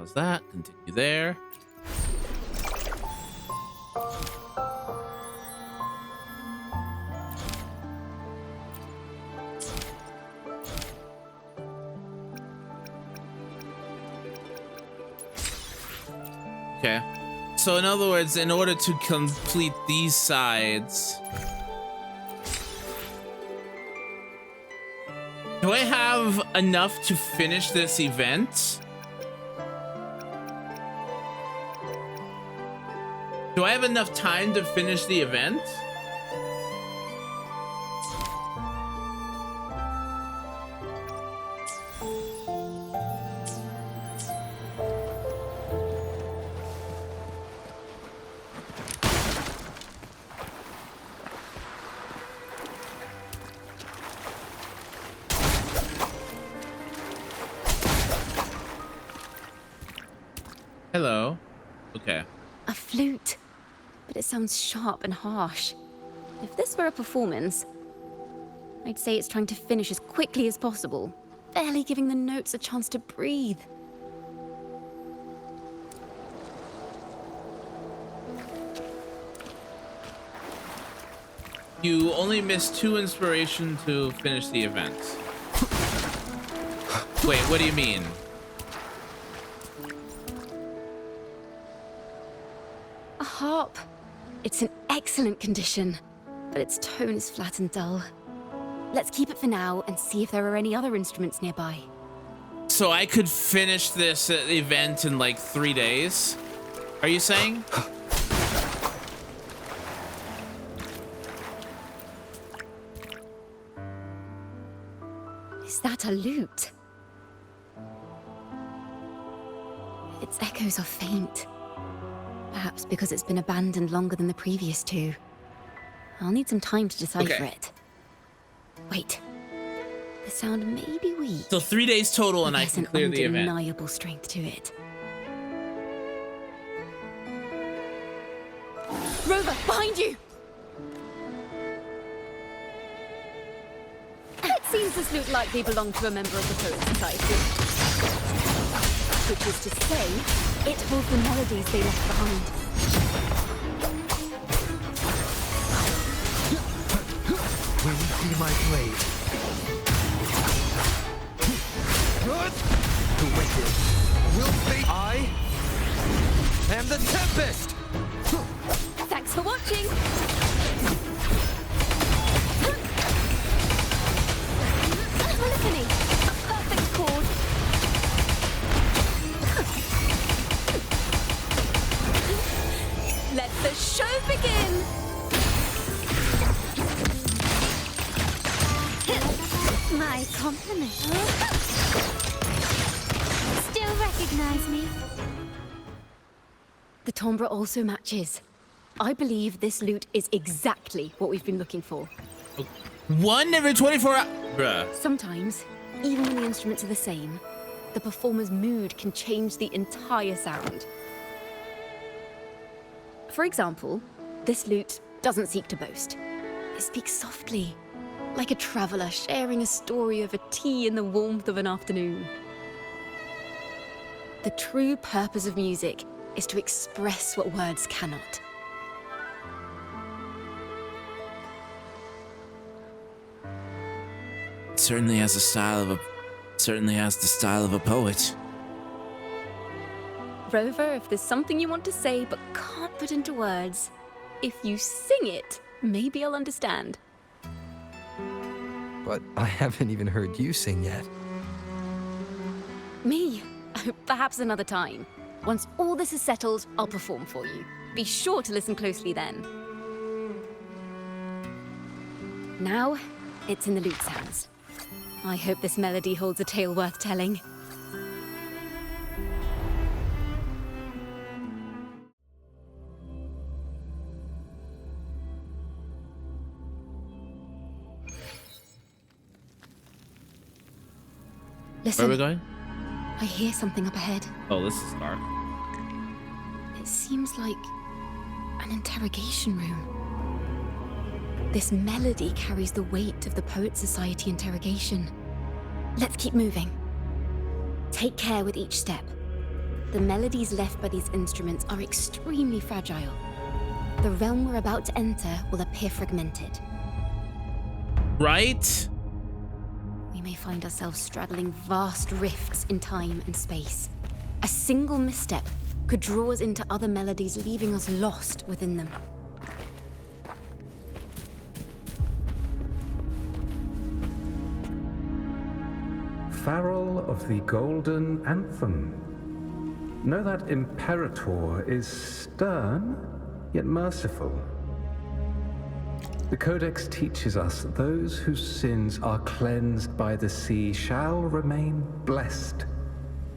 Pause that. Continue there. Okay. So in other words, in order to complete these sides, do I have enough to finish this event? Do I have enough time to finish the event? Hello. Okay. A flute. But it sounds sharp and harsh. If this were a performance, I'd say it's trying to finish as quickly as possible, barely giving the notes a chance to breathe. You only missed 2 inspiration to finish the event. Wait, what do you mean? A harp. It's in excellent condition, but its tone is flat and dull. Let's keep it for now and see if there are any other instruments nearby. So I could finish this event in like 3 days? Are you saying? Is that a lute? Its echoes are faint. Perhaps because it's been abandoned longer than the previous 2. I'll need some time to decipher it. Wait. The sound may be weak. So 3 days total and I can clear the event. There's an undeniable strength to it. Rover, behind you! It seems this lute likely belonged to a member of the Poet Society. Which is to say, it holds the melodies they left behind. Will you see my blade? The wicked will fade. I am the Tempest! Thanks for watching! Polyphony! A perfect chord! Let the show begin! My compliment. Still recognize me? The timbre also matches. I believe this lute is exactly what we've been looking for. 1 every 24 hours. Bruh. Sometimes, even when the instruments are the same, the performer's mood can change the entire sound. For example, this lute doesn't seek to boast. It speaks softly, like a traveler sharing a story over tea in the warmth of an afternoon. The true purpose of music is to express what words cannot. Certainly has the style of a poet. Rover, if there's something you want to say but can't put into words, if you sing it, maybe I'll understand. But I haven't even heard you sing yet. Me? Perhaps another time. Once all this is settled, I'll perform for you. Be sure to listen closely then. Now, it's in the lute's hands. I hope this melody holds a tale worth telling. Listen. Where are we going? I hear something up ahead. Oh, this is dark. It seems like an interrogation room. This melody carries the weight of the Poet Society interrogation. Let's keep moving. Take care with each step. the melodies left by these instruments are extremely fragile. The realm we're about to enter will appear fragmented. Right? We may find ourselves straddling vast rifts in time and space. A single misstep could draw us into other melodies, leaving us lost within them. Farrell of the Golden Anthem. Know that Imperator is stern, yet merciful. The Codex teaches us that those whose sins are cleansed by the sea shall remain blessed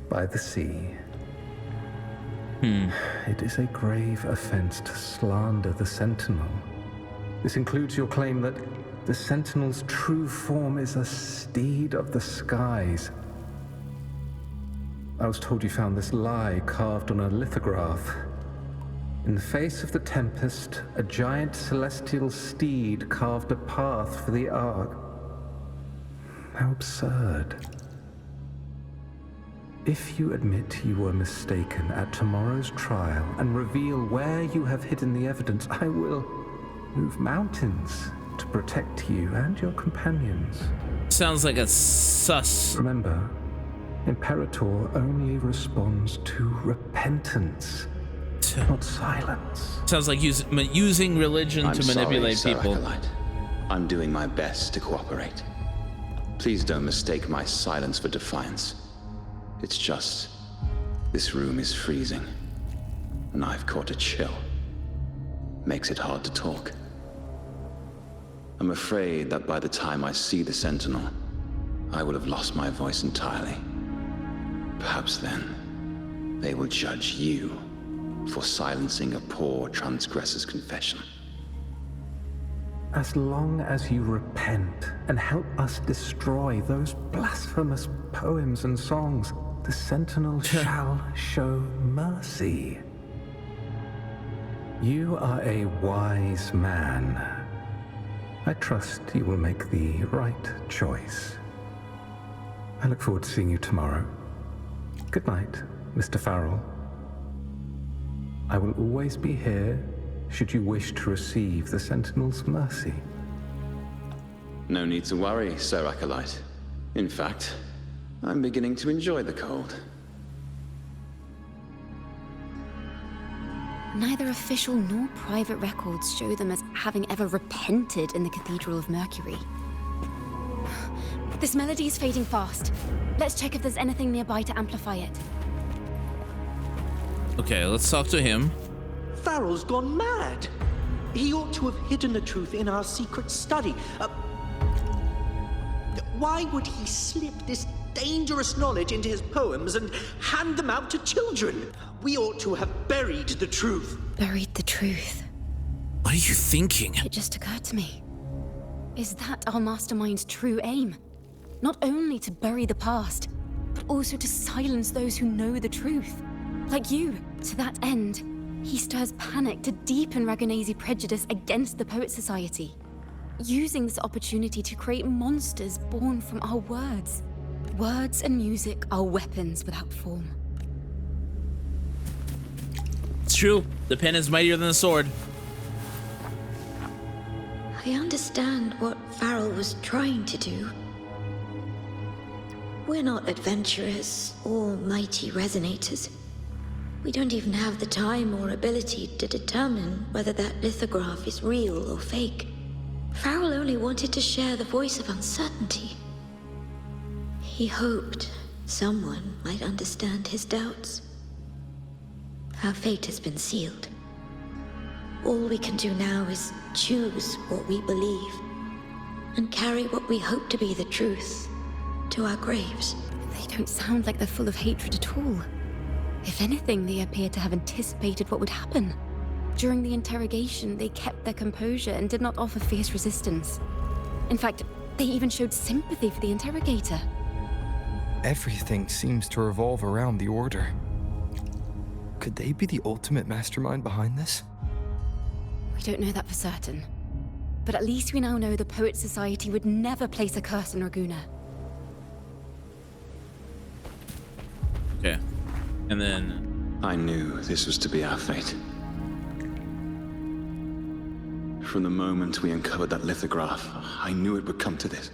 by the sea. It is a grave offense to slander the Sentinel. This includes your claim that the Sentinel's true form is a steed of the skies. I was told you found this lie carved on a lithograph. In the face of the tempest, a giant celestial steed carved a path for the Ark. How absurd. If you admit you were mistaken at tomorrow's trial and reveal where you have hidden the evidence, I will move mountains to protect you and your companions. Sounds like a sus. Remember, Imperator only responds to repentance, not silence. Sounds like using religion to manipulate people. Acolyte. I'm doing my best to cooperate. Please don't mistake my silence for defiance. It's just, this room is freezing, and I've caught a chill. Makes it hard to talk. I'm afraid that by the time I see the Sentinel, I will have lost my voice entirely. Perhaps then, they will judge you for silencing a poor transgressor's confession. As long as you repent and help us destroy those blasphemous poems and songs, the Sentinel shall show mercy. You are a wise man. I trust you will make the right choice. I look forward to seeing you tomorrow. Good night, Mr. Farrell. I will always be here should you wish to receive the Sentinel's mercy. No need to worry, Sir Acolyte. In fact, I'm beginning to enjoy the cold. Neither official nor private records show them as having ever repented in the Cathedral of Mercury. This melody is fading fast. Let's check if there's anything nearby to amplify it. Okay, let's talk to him. Farrell's gone mad. He ought to have hidden the truth in our secret study. Why would he slip this dangerous knowledge into his poems and hand them out to children? We ought to have buried the truth. Buried the truth. What are you thinking? It just occurred to me. Is that our mastermind's true aim? Not only to bury the past, but also to silence those who know the truth. Like you. To that end, he stirs panic to deepen Ragonese prejudice against the Poet Society, using this opportunity to create monsters born from our words. Words and music are weapons without form. It's true. The pen is mightier than the sword. I understand what Farrell was trying to do. We're not adventurers or mighty resonators. We don't even have the time or ability to determine whether that lithograph is real or fake. Farrell only wanted to share the voice of uncertainty. He hoped someone might understand his doubts. Our fate has been sealed. All we can do now is choose what we believe and carry what we hope to be the truth to our graves. They don't sound like they're full of hatred at all. If anything, they appear to have anticipated what would happen. During the interrogation, they kept their composure and did not offer fierce resistance. In fact, they even showed sympathy for the interrogator. Everything seems to revolve around the Order. Could they be the ultimate mastermind behind this? We don't know that for certain. But at least we now know the Poet Society would never place a curse on Raguna. Okay. And then I knew this was to be our fate. From the moment we uncovered that lithograph, I knew it would come to this.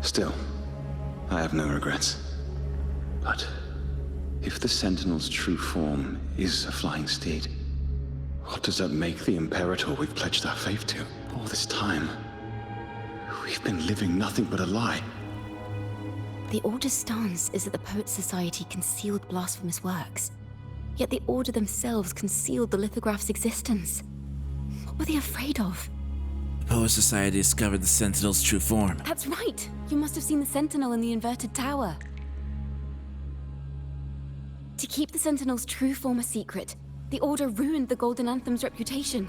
Still, I have no regrets. But if the Sentinel's true form is a flying steed, what does that make the Imperator we've pledged our faith to? All this time, we've been living nothing but a lie. The Order's stance is that the Poets Society concealed blasphemous works. Yet the Order themselves concealed the lithograph's existence. What were they afraid of? The Poet Society discovered the Sentinel's true form. That's right! You must have seen the Sentinel in the inverted tower. To keep the Sentinel's true form a secret, the Order ruined the Golden Anthem's reputation.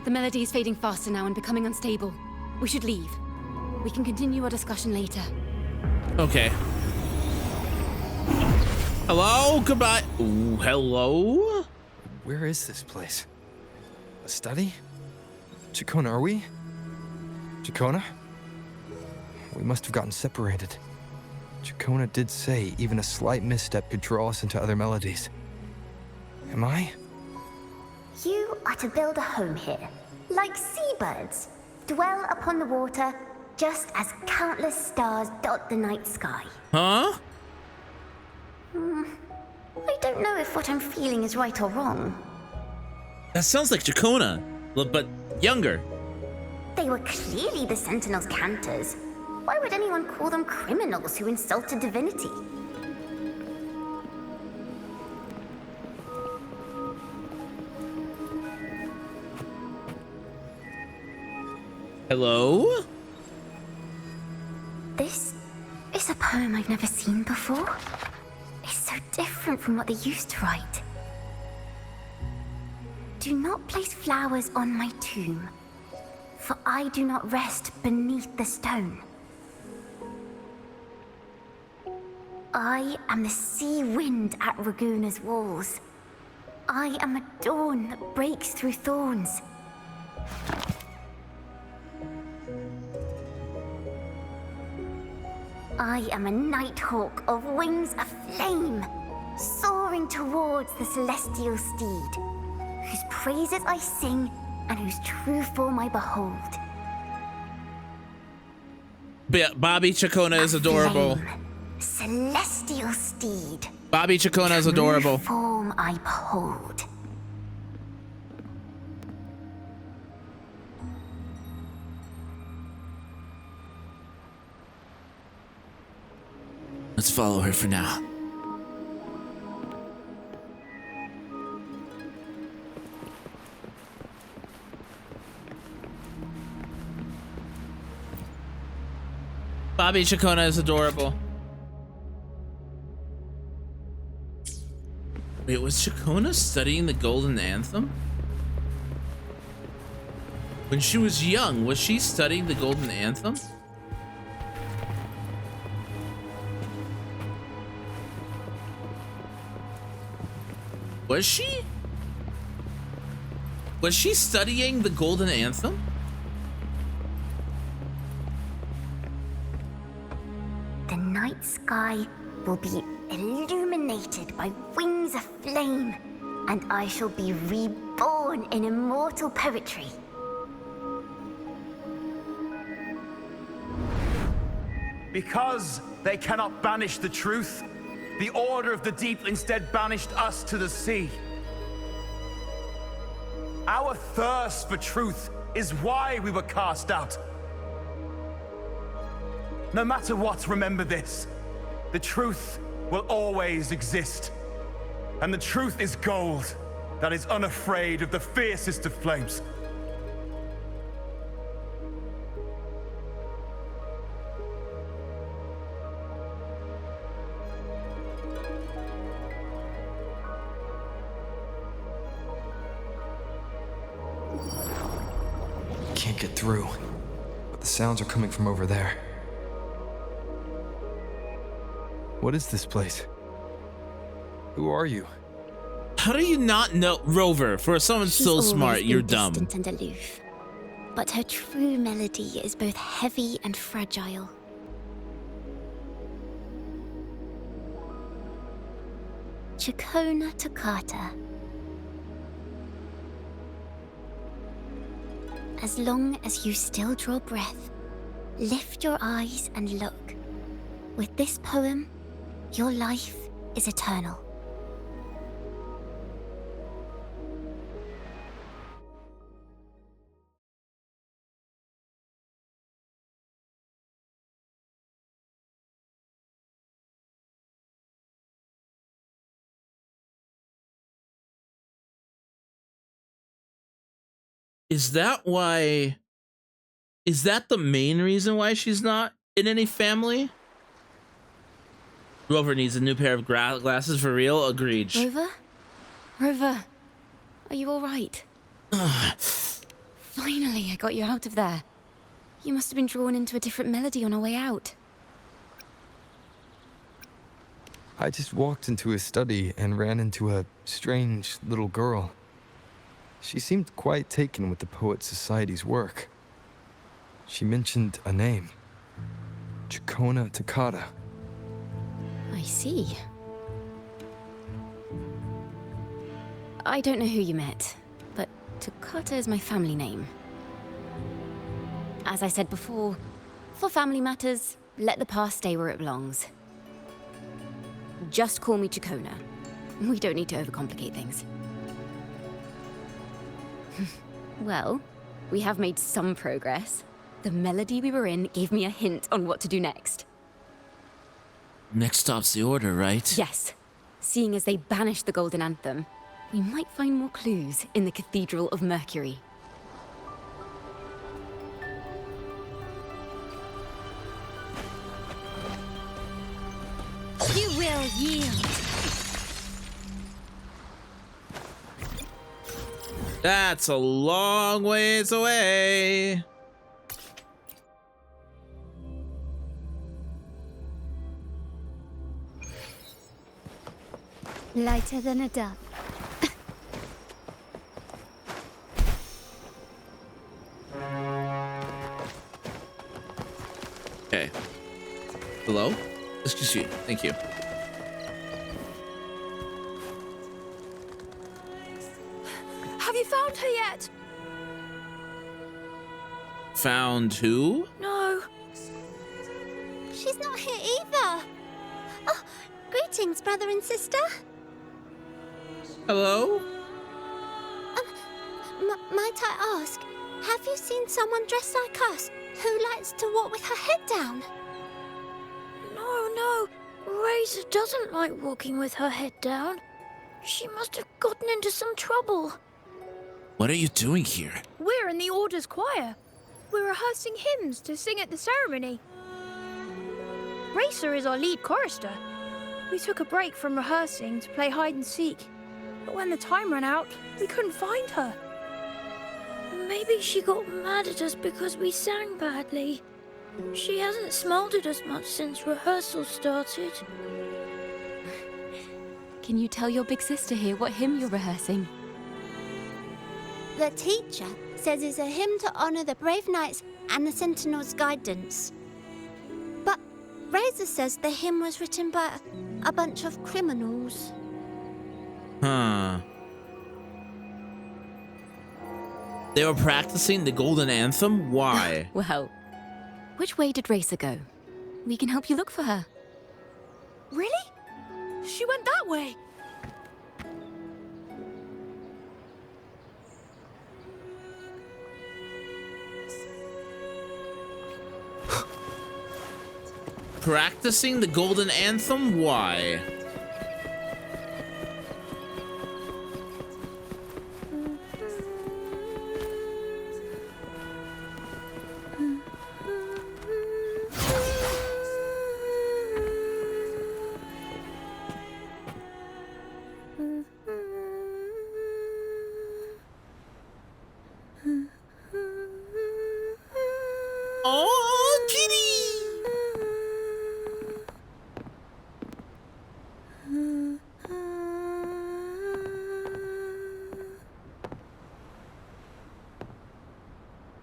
The melody is fading faster now and becoming unstable. We should leave. We can continue our discussion later. Okay. Hello? Goodbye. Ooh, hello? Where is this place? A study? Chacona, are we? Chacona? We must have gotten separated. Chacona did say even a slight misstep could draw us into other melodies. Am I? You are to build a home here, like seabirds. Dwell upon the water, just as countless stars dot the night sky. Huh? I don't know if what I'm feeling is right or wrong. That sounds like Chacona, but younger. They were clearly the Sentinel's cantors. Why would anyone call them criminals who insulted divinity? Hello? This is a poem I've never seen before. It's so different from what they used to write. Do not place flowers on my tomb, for I do not rest beneath the stone. I am the sea wind at Raguna's walls. I am a dawn that breaks through thorns. I am a nighthawk of wings aflame, soaring towards the celestial steed, whose praises I sing and whose true form I behold. Bobby Chacona is adorable. Celestial steed. Bobby Chacona is adorable. True form I behold. Let's follow her for now. Bobby Chacona is adorable. Wait, was Chacona studying the Golden Anthem? When she was young, was she studying the Golden Anthem? Was she? Was she studying the Golden Anthem? The night sky will be illuminated by wings of flame, and I shall be reborn in immortal poetry. Because they cannot banish the truth, the Order of the Deep instead banished us to the sea. Our thirst for truth is why we were cast out. No matter what, remember this. The truth will always exist. And the truth is gold that is unafraid of the fiercest of flames. Can't get through, but the sounds are coming from over there. What is this place? Who are you? How do you not know? Rover, for someone She's so always smart, been you're dumb. distant and aloof. But her true melody is both heavy and fragile. Chacona Toccata. As long as you still draw breath, lift your eyes and look. With this poem, your life is eternal. Is that why? Is that the main reason why she's not in any family? Rover needs a new pair of glasses for real. Agreed. Rover? Rover, are you all right? Finally, I got you out of there. You must have been drawn into a different melody on our way out. I just walked into his study and ran into a strange little girl. She seemed quite taken with the Poet Society's work. She mentioned a name. Chacona Toccata. I see. I don't know who you met, but Toccata is my family name. As I said before, for family matters, let the past stay where it belongs. Just call me Chacona. We don't need to overcomplicate things. Well, we have made some progress. The melody we were in gave me a hint on what to do next. Next stop's the Order, right? Yes. Seeing as they banished the Golden Anthem, we might find more clues in the Cathedral of Mercury. You will yield. That's a long ways away. Lighter than a dove. Okay. Hello? Excuse you. Thank you. Have you found her yet? Found who? No. She's not here either. Oh, greetings, brother and sister. Hello? Might I ask, have you seen someone dressed like us who likes to walk with her head down? No. Razor doesn't like walking with her head down. She must have gotten into some trouble. What are you doing here? We're in the Order's choir. We're rehearsing hymns to sing at the ceremony. Racer is our lead chorister. We took a break from rehearsing to play hide and seek. But when the time ran out, we couldn't find her. Maybe she got mad at us because we sang badly. She hasn't smiled at us much since rehearsal started. Can you tell your big sister here what hymn you're rehearsing? The teacher says it's a hymn to honor the brave knights and the Sentinel's guidance. But Razor says the hymn was written by a bunch of criminals. Huh. They were practicing the Golden Anthem? Why? Well, which way did Racer go? We can help you look for her. Really? She went that way. Practicing the Golden Anthem? Why? Oh, kitty!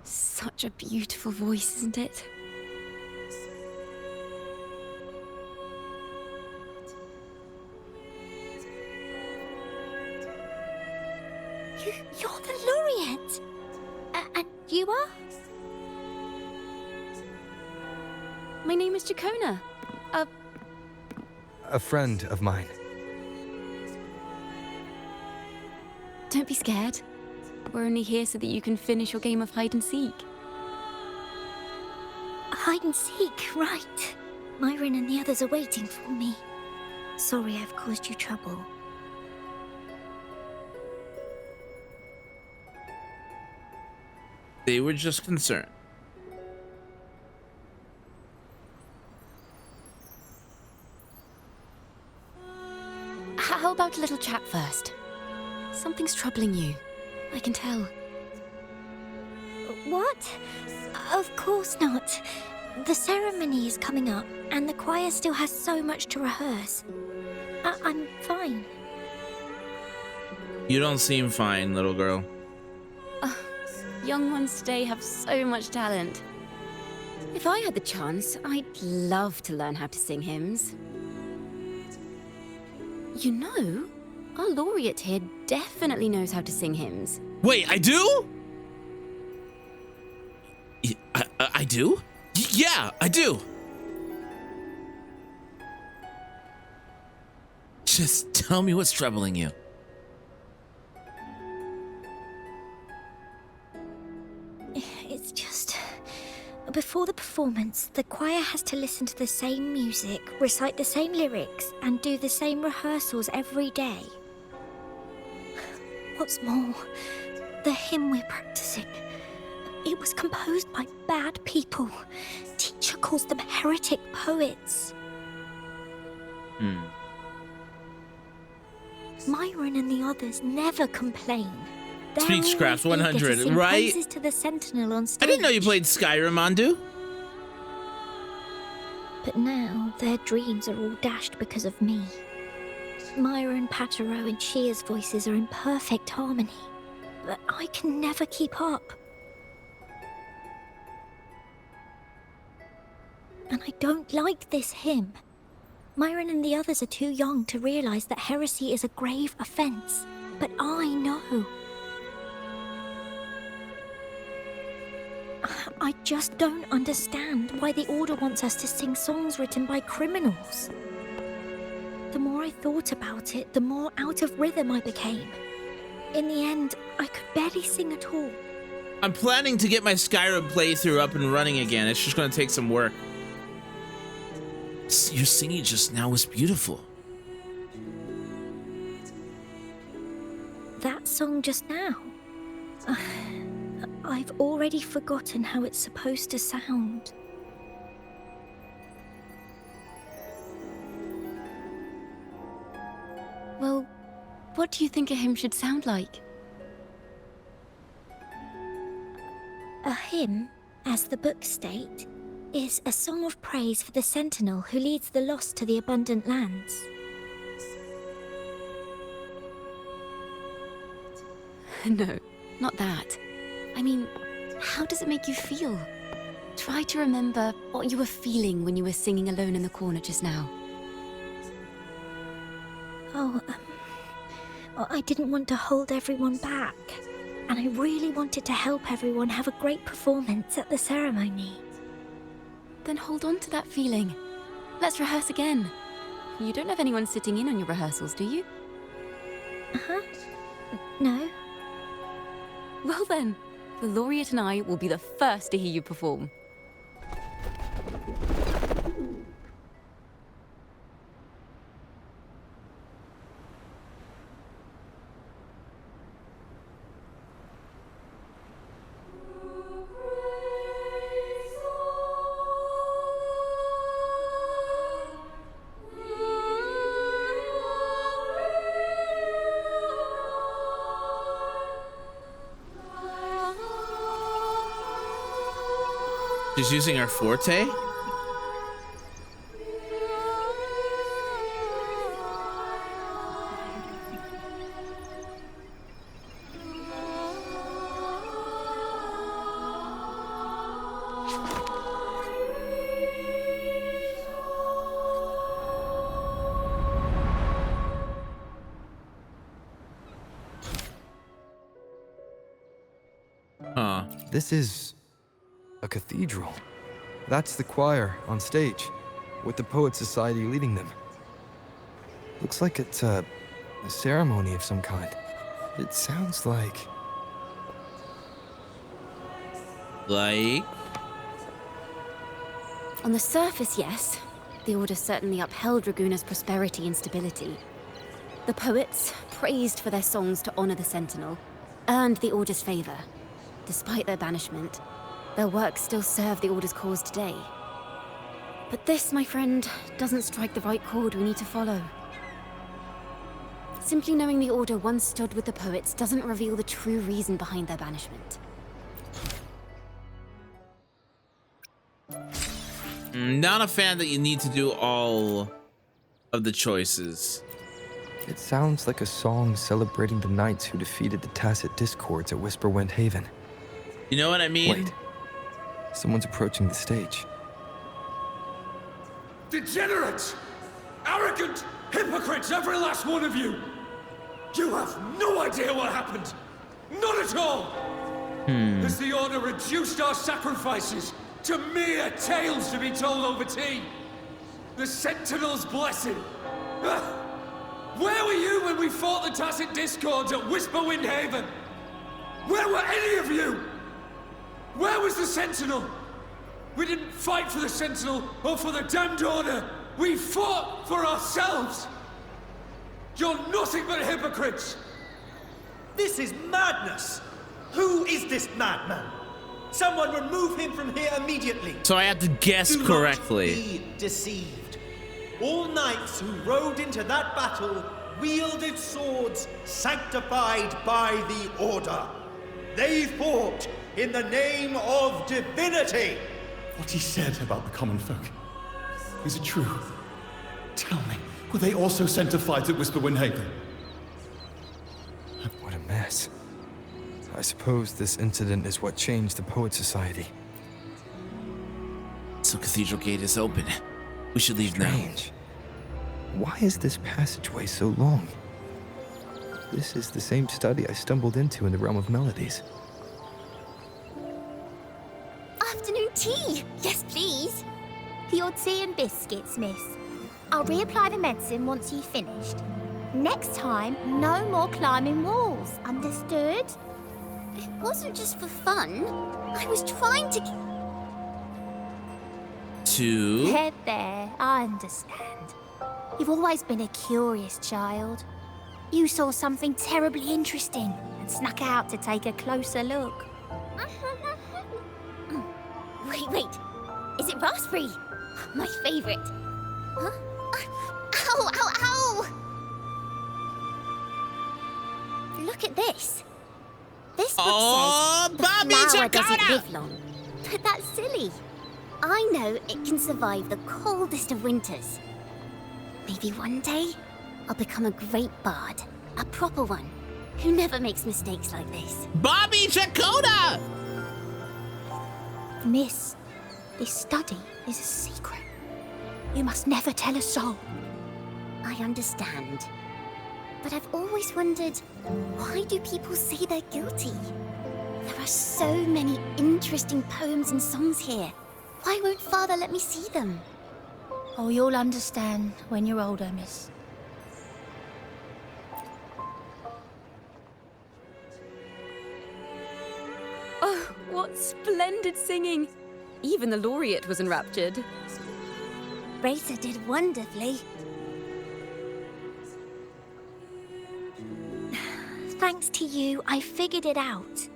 Such a beautiful voice, isn't it? You're the laureate! And you are? My name is Chacona. A friend of mine. Don't be scared. We're only here so that you can finish your game of hide and seek. Hide and seek, right. Myron and the others are waiting for me. Sorry I've caused you trouble. They were just concerned. How about a little chat first? Something's troubling you. I can tell. What? Of course not. The ceremony is coming up, and the choir still has so much to rehearse. I'm fine. You don't seem fine, little girl. Young ones today have so much talent. If I had the chance, I'd love to learn how to sing hymns. You know, our laureate here definitely knows how to sing hymns. Wait, I do? I do? Yeah, I do. Just tell me what's troubling you. It's just... Before the performance, the choir has to listen to the same music, recite the same lyrics, and do the same rehearsals every day. What's more, the hymn we're practicing, it was composed by bad people. Teacher calls them heretic poets. Myron and the others never complain. They're Speech Scraps always eager 100, to sing right? praises to the Sentinel on stage. I didn't know you played Skyrim, Mandu. But now their dreams are all dashed because of me. Myron, Patero, and Shia's voices are in perfect harmony, but I can never keep up. And I don't like this hymn. Myron and the others are too young to realize that heresy is a grave offense, but I know. I just don't understand why the Order wants us to sing songs written by criminals. The more I thought about it, the more out of rhythm I became. In the end, I could barely sing at all. I'm planning to get my Skyrim playthrough up and running again. It's just going to take some work. Your singing just now was beautiful. That song just now? I've already forgotten how it's supposed to sound. Well, what do you think a hymn should sound like? A hymn, as the books state, is a song of praise for the Sentinel who leads the lost to the abundant lands. No, not that. I mean, how does it make you feel? Try to remember what you were feeling when you were singing alone in the corner just now. I didn't want to hold everyone back, and I really wanted to help everyone have a great performance at the ceremony. Then hold on to that feeling. Let's rehearse again. You don't have anyone sitting in on your rehearsals, do you? Uh-huh. No. Well then, the laureate and I will be the first to hear you perform. She's using her forte? This is a cathedral. That's the choir on stage, with the Poet Society leading them. Looks like it's a ceremony of some kind. It sounds like... Like? On the surface, yes. The Order certainly upheld Raguna's prosperity and stability. The poets, praised for their songs to honor the Sentinel, earned the Order's favor. Despite their banishment, their works still serve the Order's cause today. But this, my friend, doesn't strike the right chord we need to follow. Simply knowing the Order once stood with the poets doesn't reveal the true reason behind their banishment. Not a fan that you need to do all of the choices. It sounds like a song celebrating the knights who defeated the Tacit Discords at Whisperwind Haven. You know what I mean? Wait. Someone's approaching the stage. Degenerates! Arrogant hypocrites, every last one of you! You have no idea what happened! Not at all! Has the Order reduced our sacrifices to mere tales to be told over tea? The Sentinel's blessing! Where were you when we fought the Tacit Discords at Whisperwind Haven? Where were any of you? Where was the Sentinel? We didn't fight for the Sentinel or for the damned Order. We fought for ourselves. You're nothing but hypocrites. This is madness! Who is this madman? Someone remove him from here immediately. So I have to guess Do correctly. not be deceived. All knights who rode into that battle wielded swords sanctified by the Order. They fought in the name of divinity. What he said about the common folk, is it true? Tell me, were they also sent to fight at Whisperwind Haven? What a mess. I suppose this incident is what changed the Poet Society. So Cathedral Gate is open. We should leave now. Strange. Why is this passageway so long? This is the same study I stumbled into in the Realm of Melodies. Afternoon tea! Yes, please. Your tea and biscuits, miss. I'll reapply the medicine once you've finished. Next time, no more climbing walls. Understood? It wasn't just for fun. I was trying to... There, I understand. You've always been a curious child. You saw something terribly interesting and snuck out to take a closer look. Wait. Is it raspberry? My favorite. Huh? Ow! Look at this. This book says the Bobby flower doesn't Jakarta! live long. But that's silly. I know it can survive the coldest of winters. Maybe one day, I'll become a great bard. A proper one. Who never makes mistakes like this. Bobby Jakarta! Miss, this study is a secret. You must never tell a soul. I understand. But I've always wondered, why do people say they're guilty? There are so many interesting poems and songs here. Why won't Father let me see them? Oh, you'll understand when you're older, miss. Oh, what splendid singing! Even the laureate was enraptured. Rita did wonderfully. Thanks to you, I figured it out.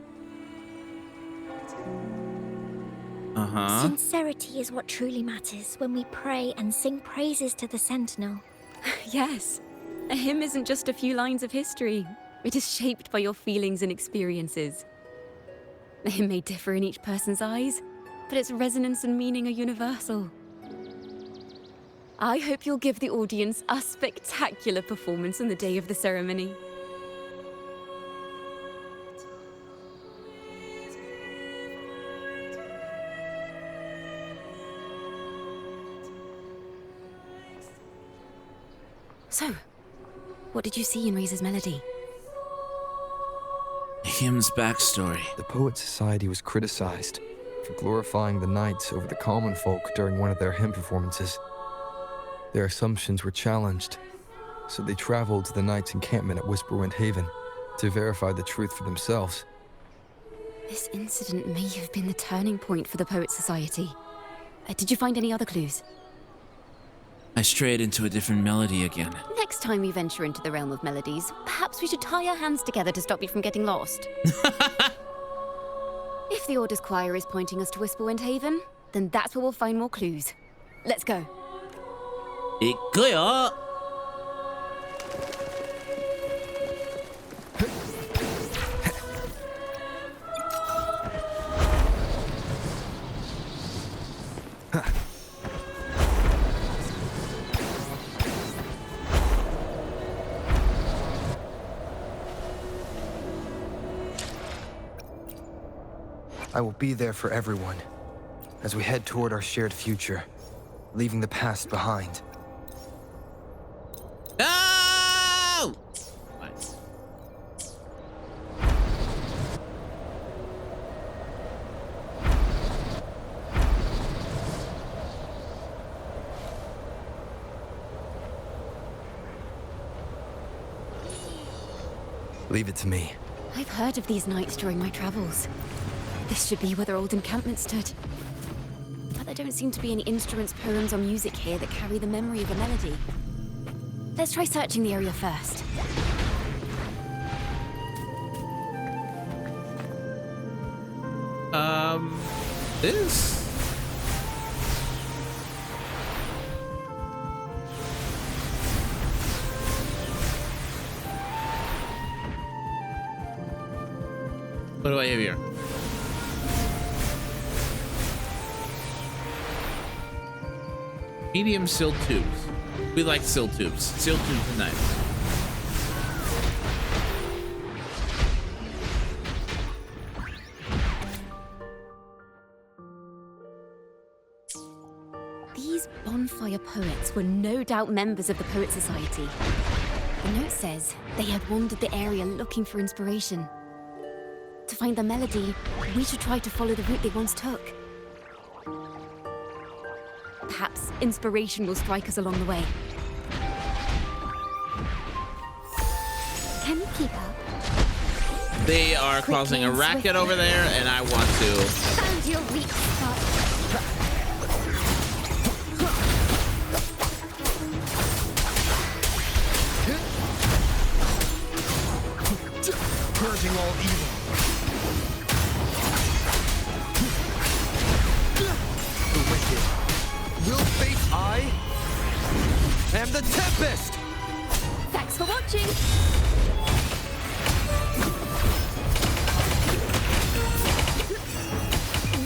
Sincerity is what truly matters when we pray and sing praises to the Sentinel. Yes, a hymn isn't just a few lines of history. It is shaped by your feelings and experiences. The hymn may differ in each person's eyes, but its resonance and meaning are universal. I hope you'll give the audience a spectacular performance on the day of the ceremony. So, what did you see in Riza's melody? Hymn's backstory. The Poet Society was criticized for glorifying the knights over the common folk during one of their hymn performances. Their assumptions were challenged, so they traveled to the knights' encampment at Whisperwind Haven to verify the truth for themselves. This incident may have been the turning point for the Poet Society. Did you find any other clues? I strayed into a different melody again. Next time we venture into the realm of melodies, perhaps we should tie our hands together to stop you from getting lost. If the Order's choir is pointing us to Whisperwind Haven, then that's where we'll find more clues. Let's go. 이거요. I will be there for everyone as we head toward our shared future, leaving the past behind. No! Leave it to me. I've heard of these nights during my travels. This should be where their old encampment stood. But there don't seem to be any instruments, poems, or music here that carry the memory of a melody. Let's try searching the area first. This? What do I have here? Medium sealed tubes. We like sealed tubes. Sealed tubes are nice. These bonfire poets were no doubt members of the Poet Society. The note says they had wandered the area looking for inspiration. To find the melody, we should try to follow the route they once took. Perhaps inspiration will strike us along the way. Can you keep up? They are causing a racket over there, and I want to. Found your weak spot. Purging all evil. The wicked. Will face I am the Tempest! Thanks for watching!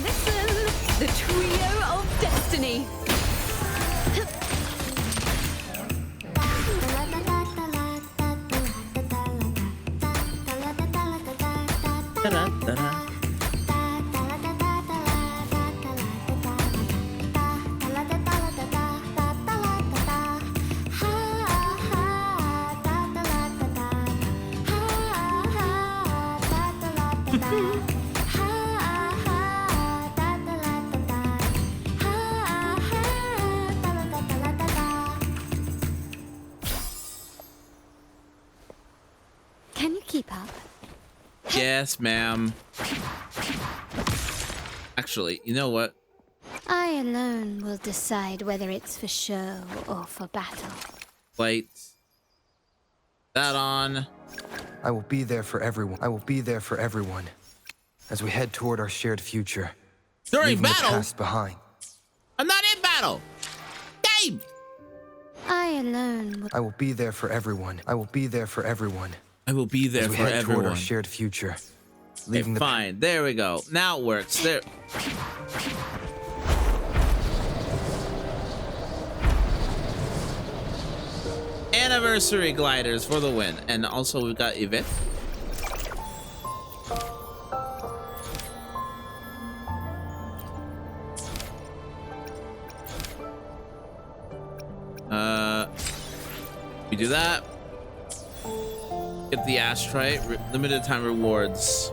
Listen! The trio of destiny! Ta-da-da-da. Can you keep up? Yes, ma'am. Actually, you know what? I alone will decide whether it's for show or for battle. Light that on. I will be there for everyone. I will be there for everyone as we head toward our shared future. During leaving battle? the past behind. I'm not in battle. Game. I alone will... I will be there for everyone. I will be there for everyone. I will be there as we for head toward everyone. our shared future. Okay, Leaving the fine. There we go. Now it works. There. Anniversary gliders for the win. And also we've got Yvette. We do that. Get the astrite. Limited time rewards.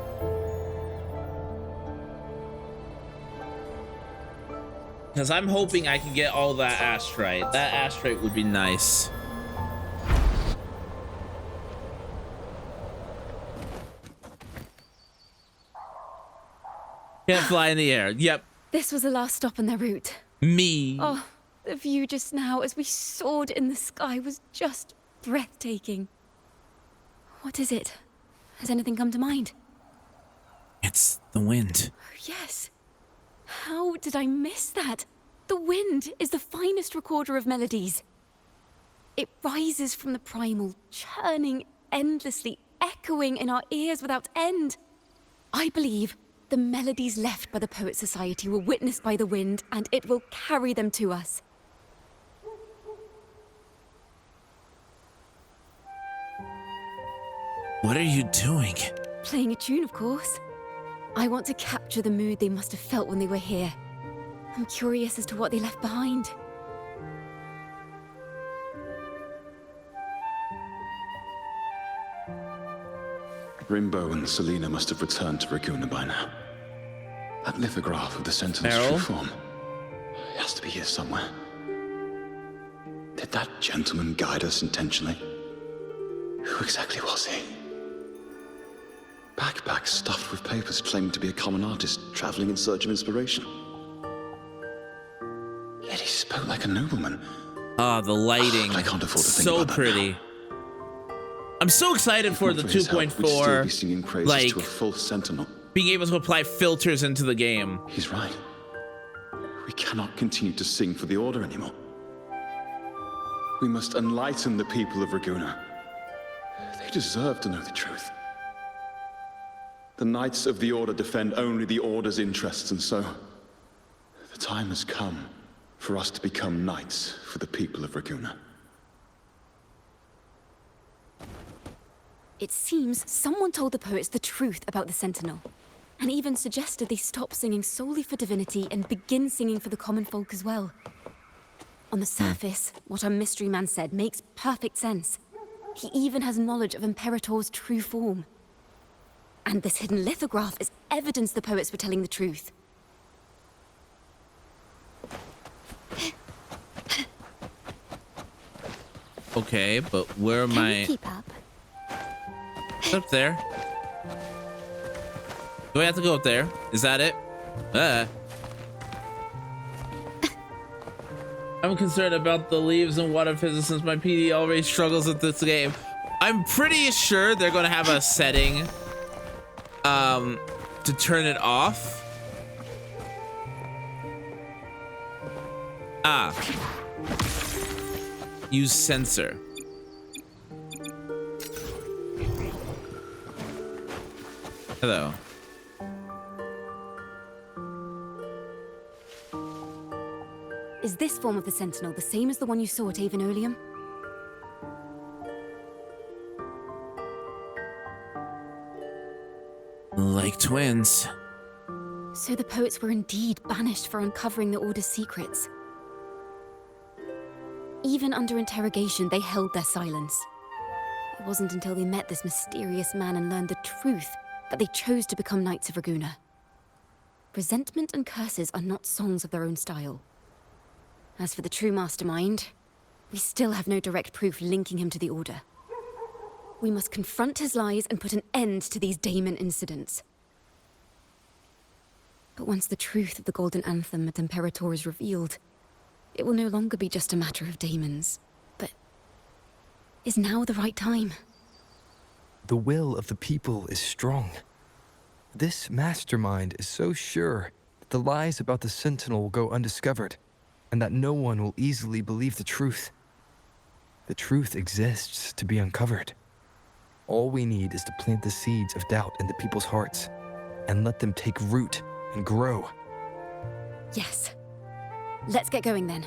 Because I'm hoping I can get all that astrite. That astrite would be nice. Can't fly in the air. Yep. This was the last stop on their route. Me. Oh, the view just now as we soared in the sky was just breathtaking. What is it? Has anything come to mind? It's the wind. Oh, yes. How did I miss that? The wind is the finest recorder of melodies. It rises from the primal, churning endlessly, echoing in our ears without end. I believe the melodies left by the Poet Society were witnessed by the wind, and it will carry them to us. What are you doing? Playing a tune, of course. I want to capture the mood they must have felt when they were here. I'm curious as to what they left behind. Rimbo and Selena must have returned to Raguna by now. That lithograph of the Sentinel's Errol? true form. It has to be here somewhere. Did that gentleman guide us intentionally? Who exactly was he? Backpack stuffed with papers claiming to be a common artist traveling in search of inspiration. Yet he spoke like a nobleman. Ah, the lighting. I can't afford to think so about that pretty. now. I'm so excited for the Not his help, we'd still 2.4, be singing praises like, to a full Sentinel. being able to apply filters into the game. He's right. We cannot continue to sing for the Order anymore. We must enlighten the people of Raguna. They deserve to know the truth. The Knights of the Order defend only the Order's interests, and so the time has come for us to become knights for the people of Raguna. It seems someone told the poets the truth about the Sentinel, and even suggested they stop singing solely for divinity and begin singing for the common folk as well. On the surface, what our mystery man said makes perfect sense. He even has knowledge of Imperator's true form. And this hidden lithograph is evidence the poets were telling the truth. Okay, but where am Can I? you keep up? It's up there. Do I have to go up there? Is that it? I'm concerned about the leaves and water physics since my PD already struggles with this game. I'm pretty sure they're gonna have a setting to turn it off. Use sensor. Hello. Is this form of the Sentinel the same as the one you saw at Avenolium? Like twins. So the poets were indeed banished for uncovering the Order's secrets. Even under interrogation, they held their silence. It wasn't until they met this mysterious man and learned the truth that they chose to become Knights of Raguna. Resentment and curses are not songs of their own style. As for the true mastermind, we still have no direct proof linking him to the Order. We must confront his lies and put an end to these Daemon incidents. But once the truth of the Golden Anthem at Imperator is revealed, it will no longer be just a matter of daemons. But is now the right time? The will of the people is strong. This mastermind is so sure that the lies about the Sentinel will go undiscovered, and that no one will easily believe the truth. The truth exists to be uncovered. All we need is to plant the seeds of doubt in the people's hearts, and let them take root and grow. Yes. Let's get going then.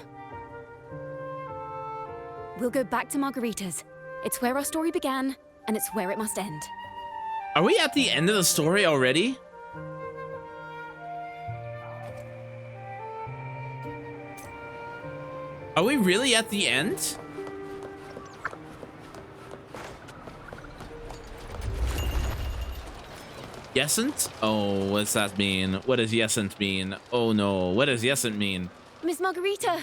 We'll go back to Margarita's. It's where our story began, and it's where it must end. Are we at the end of the story already? Are we really at the end? Yesent? Oh, what's that mean? What does yesent mean? Oh no, what does yesent mean? Miss Margarita!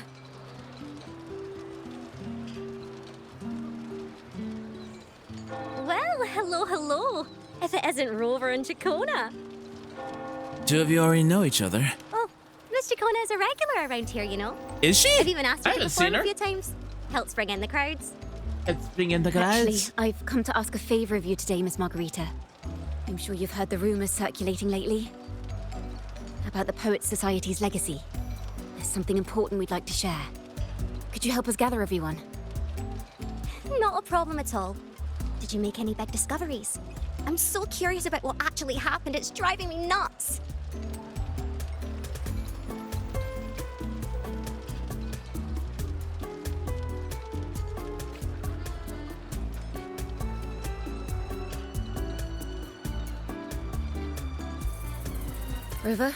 Well, hello. If it isn't Rover and Chacona. Two of you already know each other. Oh, Miss Chacona is a regular around here, you know. Is she? I've even asked her I to haven't seen perform a her. few times. Helps bring in the crowds. Let's bring in the Actually, guys. I've come to ask a favor of you today, Miss Margarita. I'm sure you've heard the rumors circulating lately about the Poets Society's legacy. There's something important we'd like to share. Could you help us gather everyone? Not a problem at all. Did you make any big discoveries? I'm so curious about what actually happened. It's driving me nuts. Rover,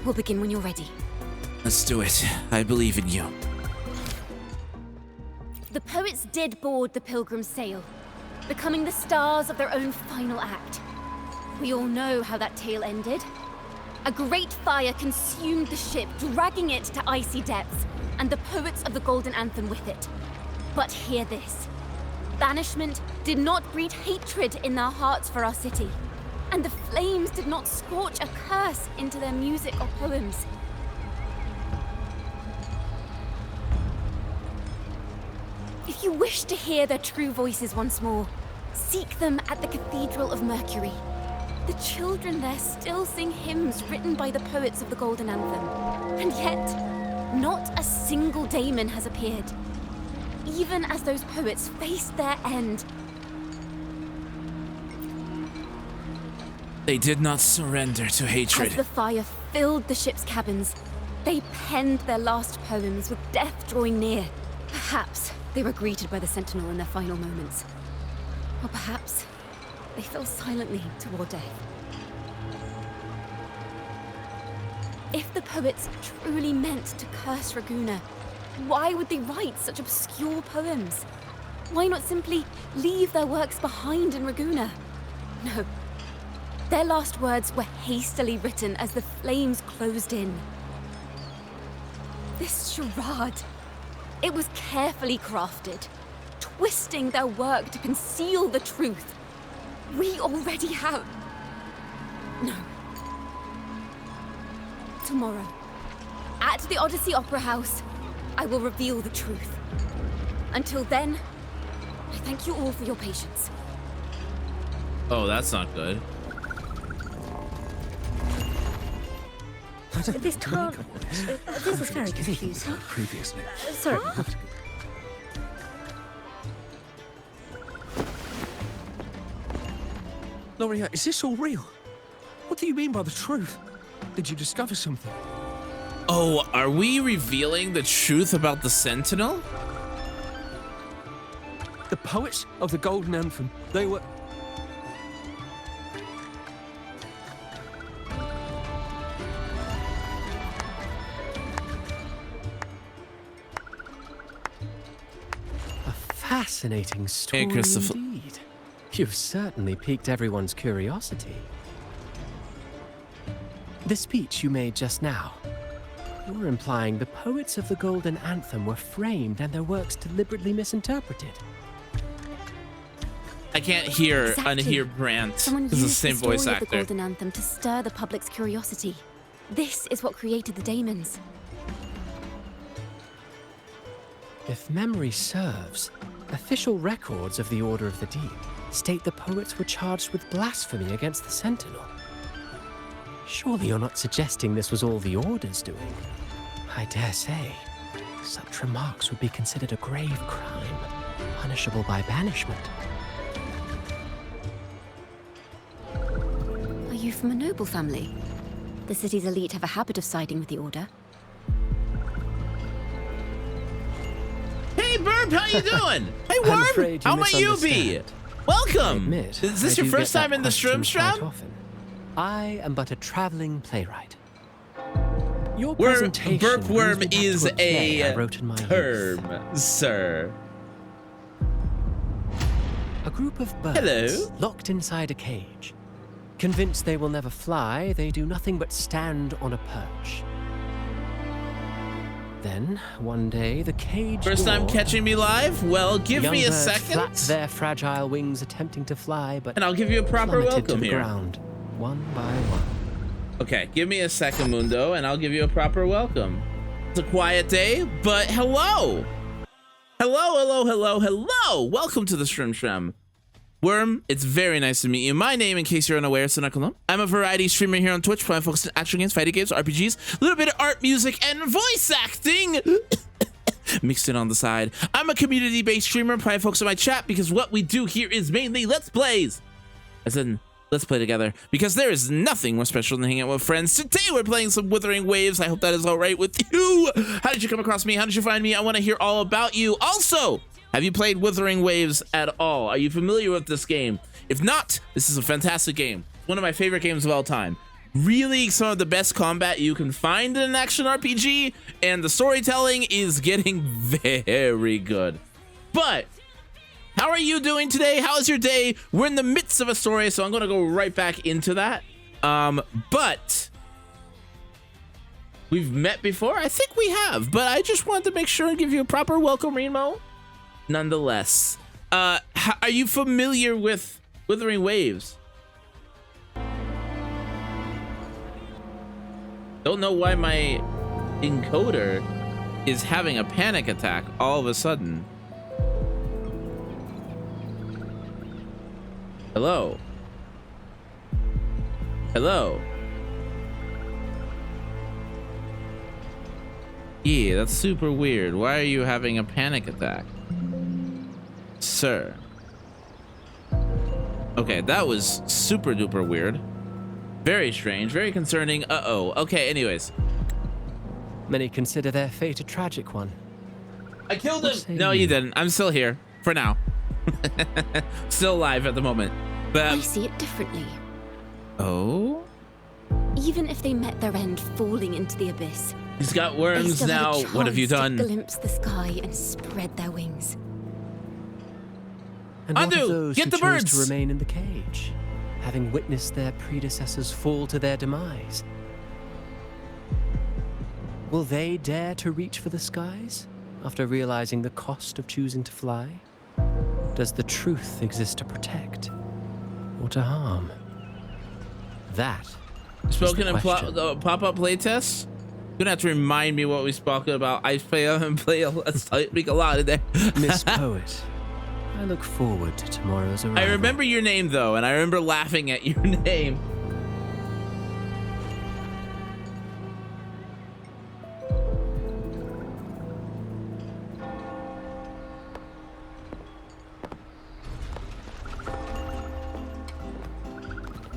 we'll begin when you're ready. Let's do it. I believe in you. The poets did board the Pilgrim's sail, becoming the stars of their own final act. We all know how that tale ended. A great fire consumed the ship, dragging it to icy depths, and the poets of the Golden Anthem with it. But hear this. Banishment did not breed hatred in their hearts for our city, and the flames did not scorch a curse into their music or poems. If you wish to hear their true voices once more, seek them at the Cathedral of Mercury. The children there still sing hymns written by the poets of the Golden Anthem. And yet, not a single daemon has appeared. Even as those poets faced their end. They did not surrender to hatred. As the fire filled the ship's cabins, they penned their last poems with death drawing near. Perhaps they were greeted by the Sentinel in their final moments. Or perhaps they fell silently toward death. If the poets truly meant to curse Raguna, why would they write such obscure poems? Why not simply leave their works behind in Raguna? No. Their last words were hastily written as the flames closed in. This charade, it was carefully crafted, twisting their work to conceal the truth. We already have... No. Tomorrow, at the Odyssey Opera House, I will reveal the truth. Until then, I thank you all for your patience. Oh, that's not good. This can't... This is very confusing. Previously. Sorry. Loria, is this all real? What do you mean by the truth? Did you discover something? Oh, are we revealing the truth about the Sentinel? The poets of the Golden Anthem, they were... A fascinating story Christopher. indeed. You've certainly piqued everyone's curiosity. The speech you made just now, you're implying the poets of the Golden Anthem were framed and their works deliberately misinterpreted. I can't hear Exactly. unhear Brant. Someone It's the used same story voice of the actor. Golden Anthem to stir the public's curiosity. This is what created the daemons. If memory serves, official records of the Order of the Deep state the poets were charged with blasphemy against the Sentinel. Surely you're not suggesting this was all the Order's doing? I dare say, such remarks would be considered a grave crime, punishable by banishment. Are you from a noble family? The city's elite have a habit of siding with the Order. Hey, Burp, how you doing? Hey, I'm Worm, afraid you how might you be? misunderstand. Welcome. Admit, Is this I your do first get that time in the question quite Stromstrom? often. I am but a traveling playwright. Your Worm, presentation Burp Worm brings me back is to a play I a wrote in my youth. term, sir. A group of birds Hello. locked inside a cage. Convinced they will never fly, they do nothing but stand on a perch. Then, one day, the cage First time door- catching me live? Well, give Young me a birds second. flapped their fragile wings attempting to fly, but And I'll give you a proper plummeted welcome to the here. ground, one by one. Okay, give me a second, Mundo, and I'll give you a proper welcome. It's a quiet day, but hello! Hello! Welcome to the Shrim Shrem. Worm, it's very nice to meet you. My name, in case you're unaware, is Sunakulum. I'm a variety streamer here on Twitch, primarily focused on action games, fighting games, RPGs, a little bit of art, music, and voice acting mixed in on the side. I'm a community-based streamer, primarily focused on my chat, because what we do here is mainly Let's Plays. As in, let's play together, because there is nothing more special than hanging out with friends. Today we're playing some Wuthering Waves. I hope that is all right with you. How did you come across me? How did you find me? I want to hear all about you. Also, have you played Wuthering Waves at all? Are you familiar with this game? If not, this is a fantastic game. One of my favorite games of all time. Really some of the best combat you can find in an action RPG, and the storytelling is getting very good. But how are you doing today? How is your day? We're in the midst of a story, so I'm gonna go right back into that. But we've met before? I think we have, but I just wanted to make sure and give you a proper welcome, Remo. Nonetheless, are you familiar with Wuthering Waves? Don't know why my encoder is having a panic attack all of a sudden. Hello? Hello? Yeah, that's super weird. Why are you having a panic attack? Sir. Okay, that was super duper weird. Very strange, very concerning. Uh-oh. Okay, anyways. Many consider their fate a tragic one. I killed him! No, you didn't. I'm still here. For now. Still alive at the moment. But I see it differently. Oh? Even if they met their end falling into the abyss, he's got they worms still now. had a What have you chance done? to glimpse the sky and spread their wings. And what Undo! of those Get who the chose birds! to remain in the cage, having witnessed their predecessors fall to their demise? Will they dare to reach for the skies after realizing the cost of choosing to fly? Does the truth exist to protect or to harm? That Spoken in question. pop-up playtests? You're gonna have to remind me what we spoke about. I speak a lot in there. Miss Poet, I look forward to tomorrow's arrival. I remember your name though, and I remember laughing at your name.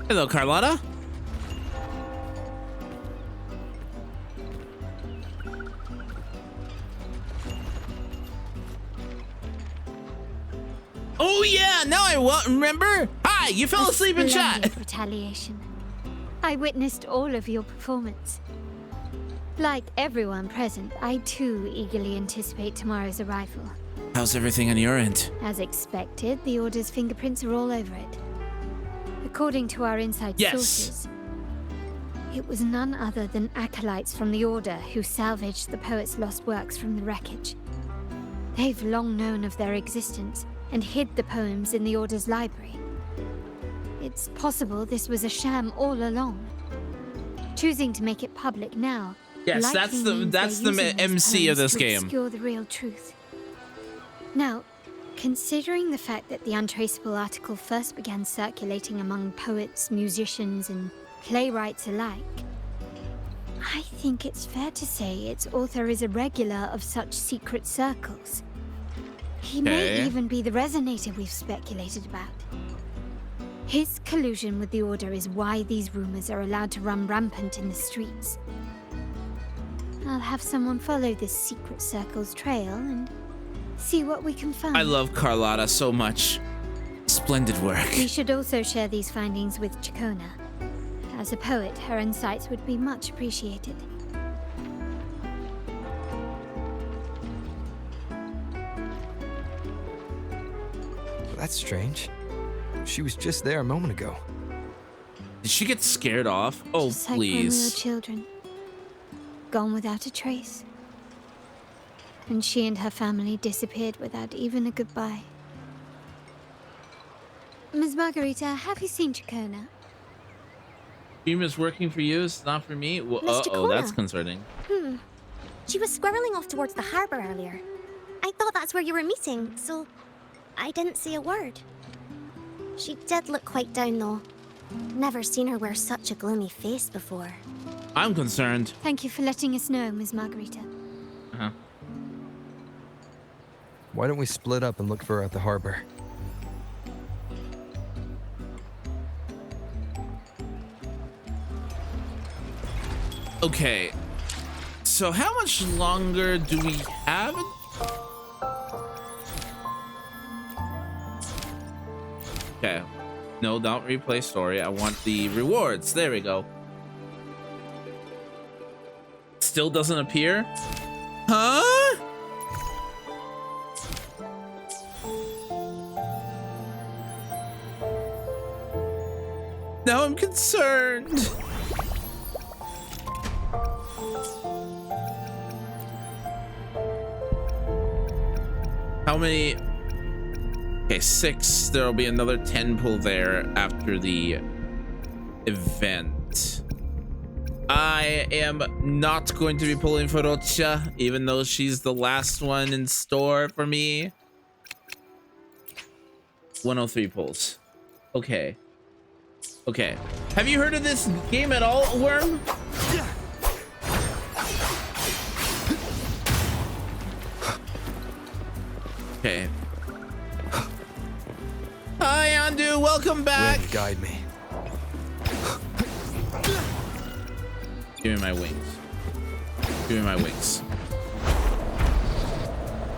Hello, Carlotta. Oh yeah, now I remember. Hi, you fell asleep in chat. Splendid retaliation. I witnessed all of your performance. Like everyone present, I too eagerly anticipate tomorrow's arrival. How's everything on your end? As expected, the Order's fingerprints are all over it. According to our inside sources, it was none other than acolytes from the Order who salvaged the poet's lost works from the wreckage. They've long known of their existence and hid the poems in the Order's library. It's possible this was a sham all along. Choosing to make it public now. Yes, that's the MC of this game. Obscure the real truth. Now, considering the fact that the untraceable article first began circulating among poets, musicians, and playwrights alike, I think it's fair to say its author is a regular of such secret circles. He may even be the resonator we've speculated about. His collusion with the Order is why these rumors are allowed to run rampant in the streets. I'll have someone follow this secret circle's trail and see what we can find. I love Carlotta so much. Splendid work. We should also share these findings with Chacona. As a poet, her insights would be much appreciated. That's strange. She was just there a moment ago. Did she get scared off? Oh, Just like when we were please. children. Gone without a trace. And she and her family disappeared without even a goodbye. Ms. Margarita, have you seen Chacona? Dream is working for you, it's not for me. Well, Miss uh-oh, that's Chacona. concerning. She was squirreling off towards the harbor earlier. I thought that's where you were meeting, so I didn't say a word. She did look quite down, though. Never seen her wear such a gloomy face before. I'm concerned. Thank you for letting us know, Ms. Margarita. Uh-huh. Why don't we split up and look for her at the harbor? Okay. So how much longer do we have? Okay. No, don't replay story. I want the rewards. There we go. Still doesn't appear? Huh? Now I'm concerned. How many? Okay, 6. There'll be another 10 pull there after the event. I am not going to be pulling for Rocha, even though she's the last one in store for me. 103 pulls. Okay. Okay. Have you heard of this game at all, Worm? Okay. Hi, Andu. Welcome back. Wind, guide me. Give me my wings. Give me my wings.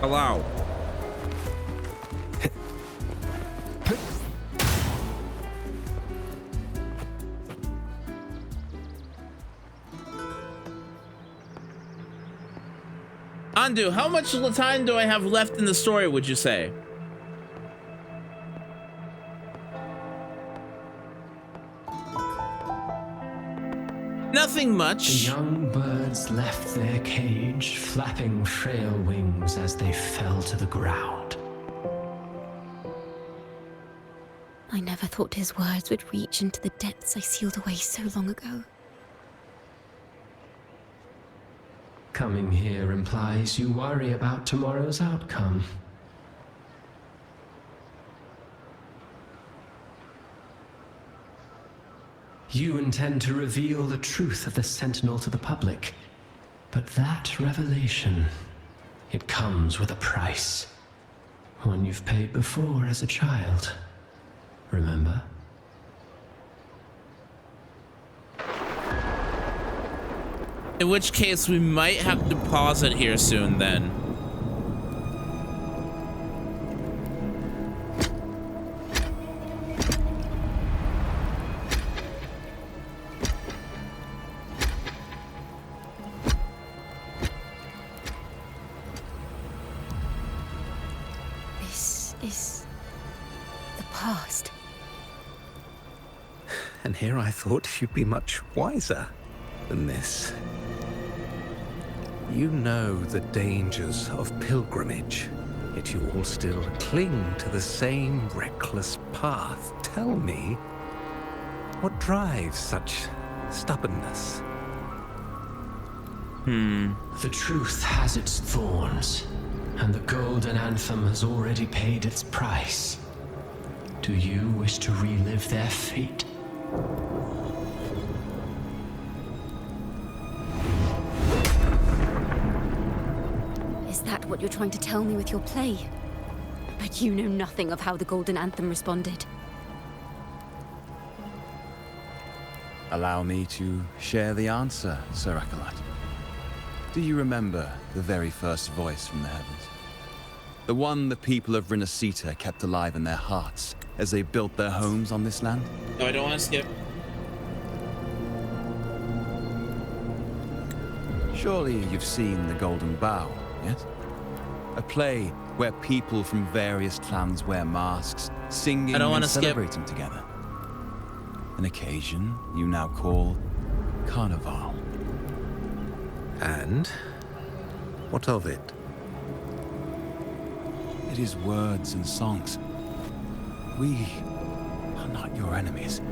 Allow. Andu, how much time do I have left in the story, would you say? Nothing much. The young birds left their cage, flapping frail wings as they fell to the ground. I never thought his words would reach into the depths I sealed away so long ago. Coming here implies you worry about tomorrow's outcome. You intend to reveal the truth of the Sentinel to the public, but that revelation, it comes with a price. One you've paid before as a child. Remember? In which case, we might have to pause it here soon then. This is the past. And here I thought you'd be much wiser than this. You know the dangers of pilgrimage, yet you all still cling to the same reckless path. Tell me, what drives such stubbornness? The truth has its thorns, and the Golden Anthem has already paid its price. Do you wish to relive their fate? Is that what you're trying to tell me with your play? But you know nothing of how the Golden Anthem responded. Allow me to share the answer, Sir Acolyte. Do you remember the very first voice from the heavens? The one the people of Rinascita kept alive in their hearts as they built their homes on this land? No, I don't want to skip. Surely you've seen The Golden Bough, yes? A play where people from various clans wear masks, singing I don't and wanna skip. celebrating together. An occasion you now call Carnival. And? What of it? It is words and songs. We are not your enemies.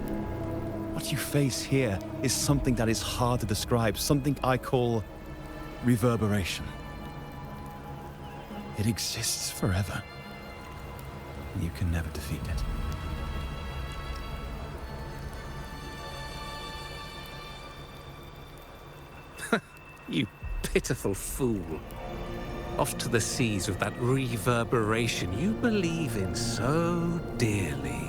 What you face here is something that is hard to describe, something I call reverberation. It exists forever. You can never defeat it. You pitiful fool. Off to the seas with that reverberation you believe in so dearly.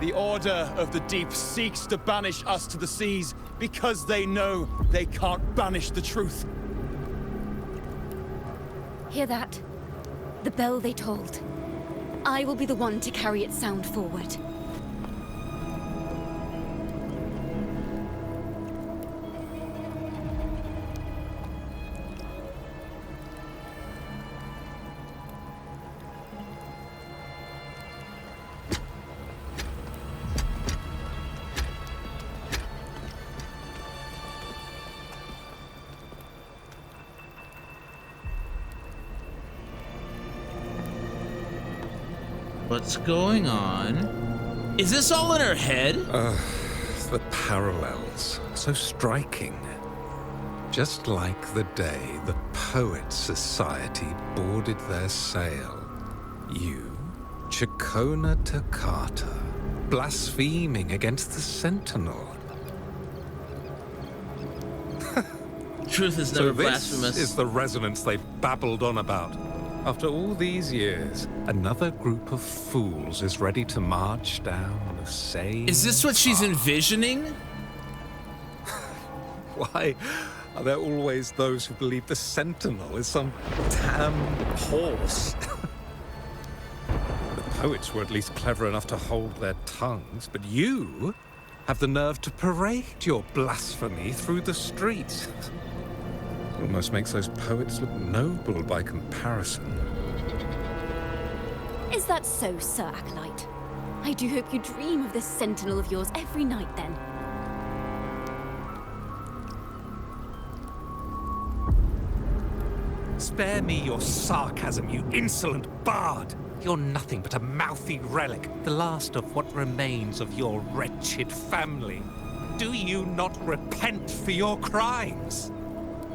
The Order of the Deep seeks to banish us to the seas because they know they can't banish the truth. Hear that? The bell they tolled. I will be the one to carry its sound forward. What's going on? Is this all in her head? The parallels, so striking. Just like the day the Poets Society boarded their sail. You, Chacona Takata, blaspheming against the Sentinel. Truth is never so blasphemous. This is the resonance they babbled on about. After all these years, another group of fools is ready to march down the same Is this what she's envisioning? Why are there always those who believe the Sentinel is some damn horse? The poets were at least clever enough to hold their tongues, but you have the nerve to parade your blasphemy through the streets. Almost makes those poets look noble by comparison. Is that so, Sir Acolyte? I do hope you dream of this sentinel of yours every night, then. Spare me your sarcasm, you insolent bard! You're nothing but a mouthy relic, the last of what remains of your wretched family. Do you not repent for your crimes?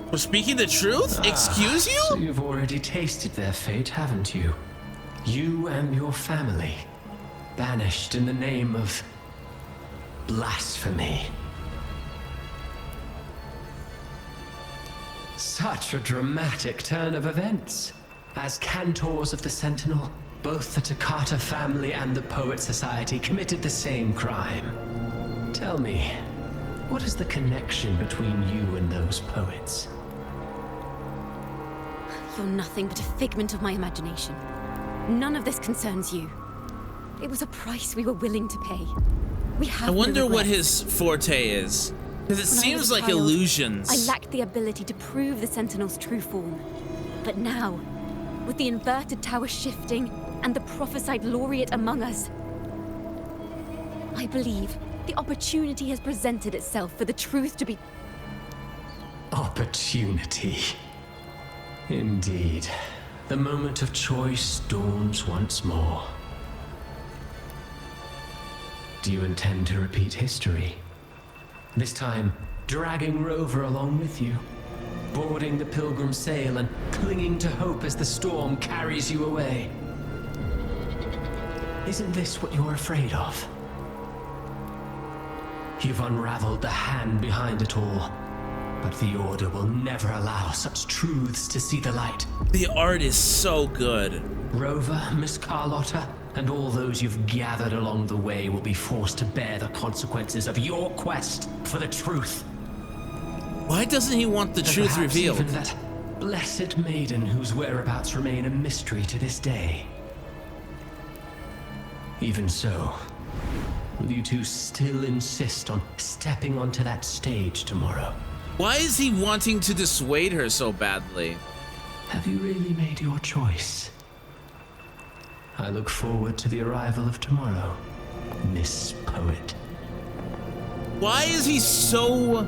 For speaking the truth? Excuse you? So you've already tasted their fate, haven't you? You and your family, banished in the name of blasphemy. Such a dramatic turn of events. As cantors of the Sentinel, both the Takata family and the Poet Society committed the same crime. Tell me, what is the connection between you and those poets? You're nothing but a figment of my imagination. None of this concerns you. It was a price we were willing to pay. We have I wonder no what regrets. his forte is. Because it When I seems was a like child, illusions. I lacked the ability to prove the Sentinel's true form. But now, with the inverted tower shifting and the prophesied laureate among us, I believe the opportunity has presented itself for the truth to be... Opportunity. Indeed. The moment of choice dawns once more. Do you intend to repeat history? This time, dragging Rover along with you, boarding the pilgrim sail and clinging to hope as the storm carries you away. Isn't this what you're afraid of? You've unraveled the hand behind it all, but the Order will never allow such truths to see the light. The art is so good. Rover, Miss Carlotta, and all those you've gathered along the way will be forced to bear the consequences of your quest for the truth. Why doesn't he want the truth Perhaps revealed? even that blessed maiden whose whereabouts remain a mystery to this day. Even so, will you two still insist on stepping onto that stage tomorrow? Why is he wanting to dissuade her so badly? Have you really made your choice? I look forward to the arrival of tomorrow, Miss Poet. Why is he so...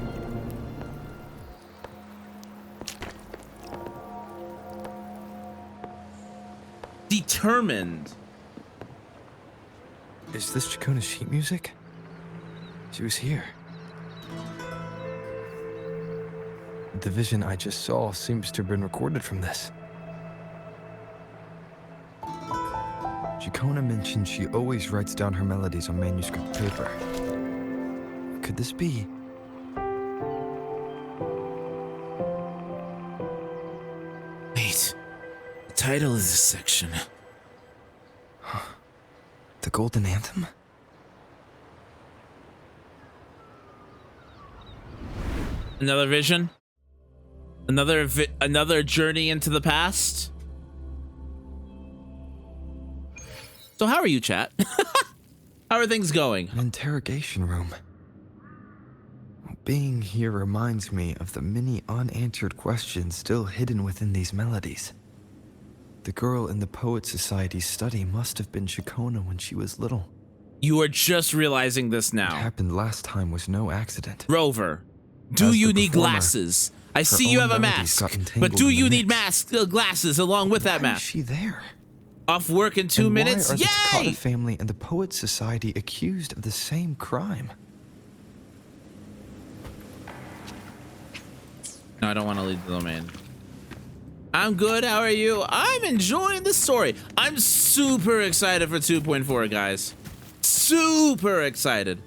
determined? Is this Chacona's sheet music? She was here. The vision I just saw seems to have been recorded from this. Chacona mentioned she always writes down her melodies on manuscript paper. Could this be? Wait. The title of this section. The Golden Anthem? Another vision? Another journey into the past? So how are you, chat? How are things going? An interrogation room. Being here reminds me of the many unanswered questions still hidden within these melodies. The girl in the Poet Society's study must have been Chacona when she was little. You are just realizing this now. What happened last time was no accident. Rover, do you need glasses? I see you have a mask, but do you need glasses along with that mask? Why is she there? Off work in 2 minutes? Why are the Yay! Takata family and the Poet Society accused of the same crime? No, I don't want to leave the domain. I'm good. How are you? I'm enjoying the story. I'm super excited for 2.4, guys. Super excited.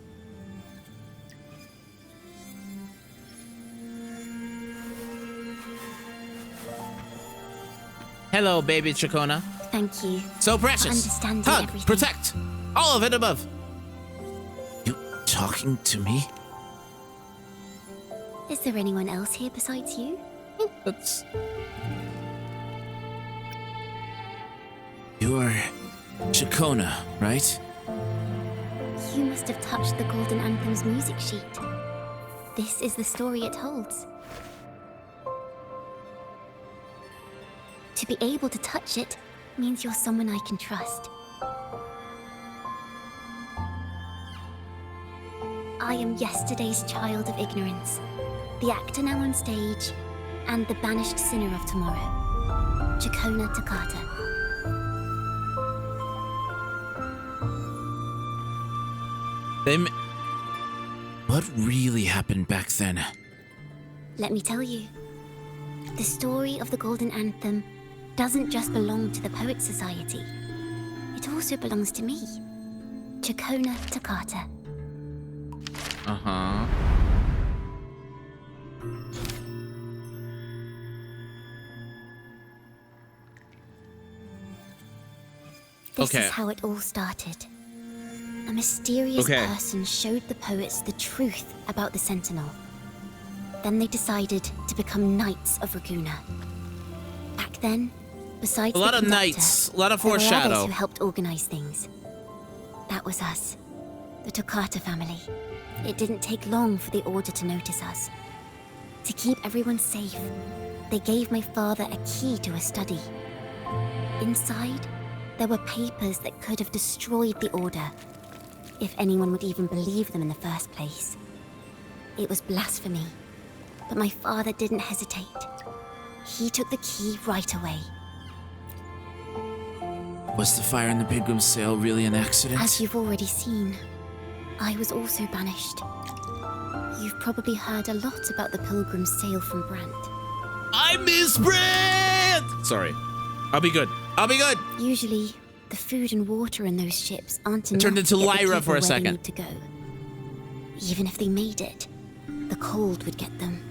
Hello, baby Chacona. Thank you. So precious. For understanding Hug, everything. protect. All of it above. You talking to me? Is there anyone else here besides you? That's... You're Chacona, right? You must have touched the Golden Anthem's music sheet. This is the story it holds. To be able to touch it means you're someone I can trust. I am yesterday's child of ignorance, the actor now on stage, and the banished sinner of tomorrow, Chacona Takata. What really happened back then? Let me tell you. The story of the Golden Anthem doesn't just belong to the Poet Society. It also belongs to me, Chacona Takata. Uh-huh. This is how it all started. A mysterious person showed the poets the truth about the Sentinel. Then they decided to become Knights of Raguna. Back then, besides a lot of knights, a lot of there were foreshadow. others who helped organize things. That was us, the Takata family. It didn't take long for the Order to notice us. To keep everyone safe, they gave my father a key to a study. Inside, there were papers that could have destroyed the Order, if anyone would even believe them in the first place. It was blasphemy, but my father didn't hesitate. He took the key right away. Was the fire in the Pilgrim's Sail really an accident? As you've already seen, I was also banished. You've probably heard a lot about the Pilgrim's Sail from Brant. I miss Brant! Sorry. I'll be good. I'll be good! Usually, the food and water in those ships aren't I enough turned into to get the Lyra people for a where they second. need to go. Even if they made it, the cold would get them.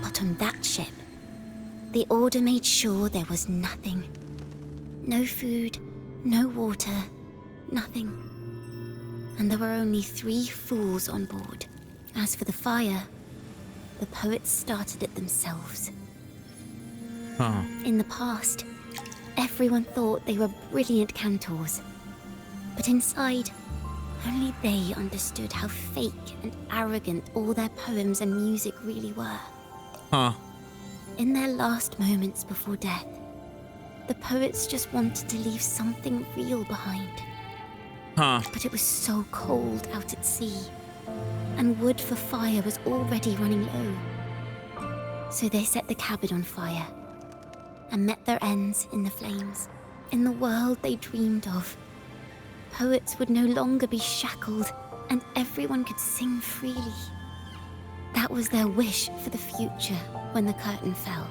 But on that ship, the Order made sure there was nothing. No food, no water, nothing. And there were only 3 fools on board. As for the fire, the poets started it themselves. Huh. In the past, everyone thought they were brilliant cantors. But inside, only they understood how fake and arrogant all their poems and music really were. Huh. In their last moments before death, the poets just wanted to leave something real behind. Huh. But it was so cold out at sea, and wood for fire was already running low. So they set the cabin on fire, and met their ends in the flames. In the world they dreamed of, poets would no longer be shackled, and everyone could sing freely. That was their wish for the future when the curtain fell.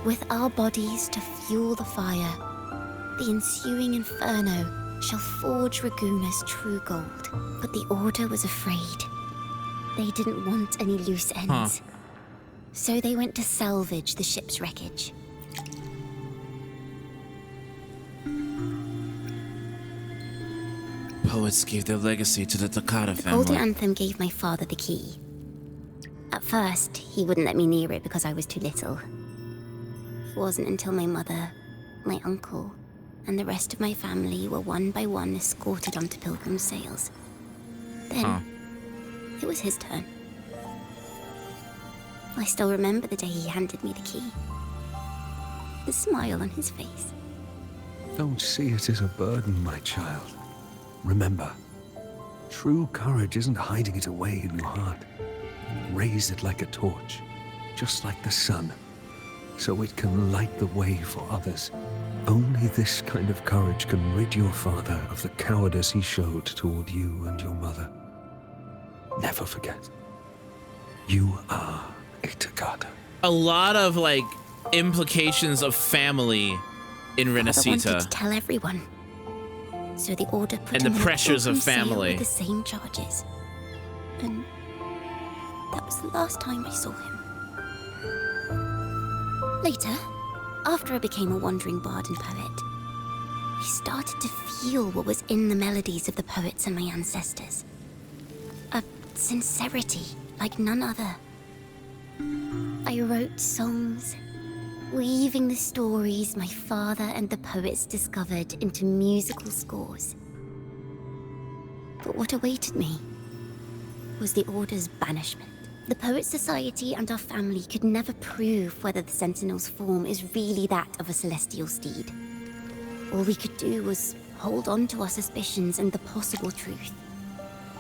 With our bodies to fuel the fire, the ensuing inferno shall forge Raguna's true gold. But the Order was afraid. They didn't want any loose ends. So they went to salvage the ship's wreckage. Poets gave their legacy to the Takata The family. Golden Anthem gave my father the key. At first, he wouldn't let me near it because I was too little. It wasn't until my mother, my uncle, and the rest of my family were one by one escorted onto Pilgrim's sails. Then, it was his turn. I still remember the day he handed me the key. The smile on his face. Don't see it as a burden, my child. Remember, true courage isn't hiding it away in your heart. Raise it like a torch, just like the sun, so it can light the way for others. Only this kind of courage can rid your father of the cowardice he showed toward you and your mother. Never forget, you are a Takata. A lot of, like, implications of family in Father wanted Renacita. to tell everyone. So the Order put And him the in a pressures of Pilgrim's sail family. with the same charges. And that was the last time I saw him. Later, after I became a wandering bard and poet, I started to feel what was in the melodies of the poets and my ancestors. A sincerity like none other. I wrote songs, weaving the stories my father and the poets discovered into musical scores. But what awaited me was the Order's banishment. The Poet Society and our family could never prove whether the Sentinel's form is really that of a celestial steed. All we could do was hold on to our suspicions and the possible truth,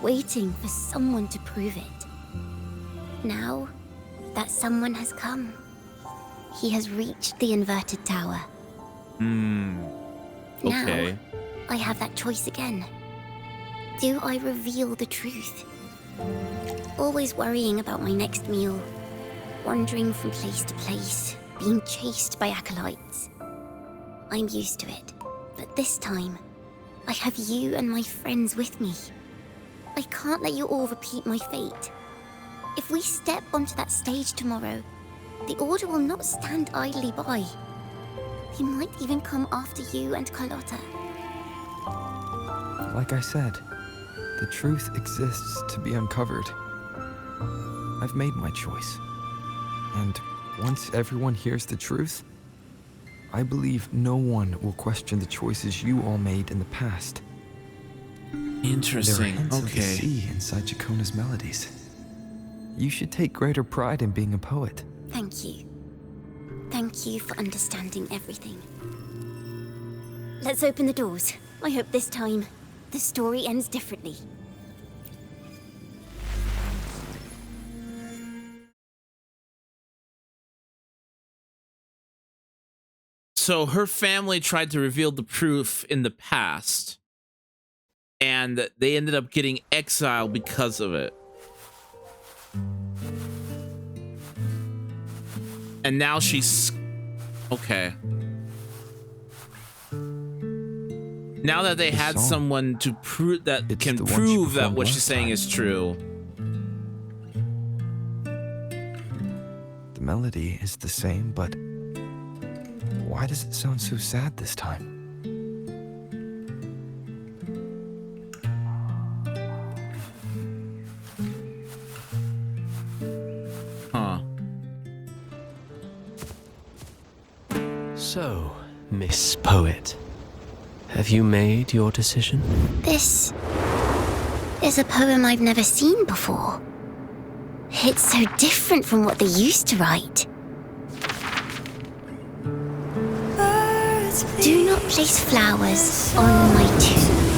waiting for someone to prove it. Now, that someone has come. He has reached the inverted tower. Okay. Now, I have that choice again. Do I reveal the truth? Always worrying about my next meal, wandering from place to place, being chased by acolytes. I'm used to it, but this time, I have you and my friends with me. I can't let you all repeat my fate. If we step onto that stage tomorrow, the Order will not stand idly by. He might even come after you and Carlotta. Like I said, the truth exists to be uncovered. I've made my choice. And once everyone hears the truth, I believe no one will question the choices you all made in the past. Interesting. There are hints of the Okay. sea inside Jacona's melodies. You should take greater pride in being a poet. Thank you. Thank you for understanding everything. Let's open the doors. I hope this time, the story ends differently. So her family tried to reveal the proof in the past, and they ended up getting exiled because of it. And now she's okay. Now that they had song. someone to prove that It's can the one she prove that performed what she's last saying time. is true. The melody is the same, but why does it sound so sad this time? Huh. So, Miss Poet, have you made your decision? This is a poem I've never seen before. It's so different from what they used to write. Do not place flowers on my tomb,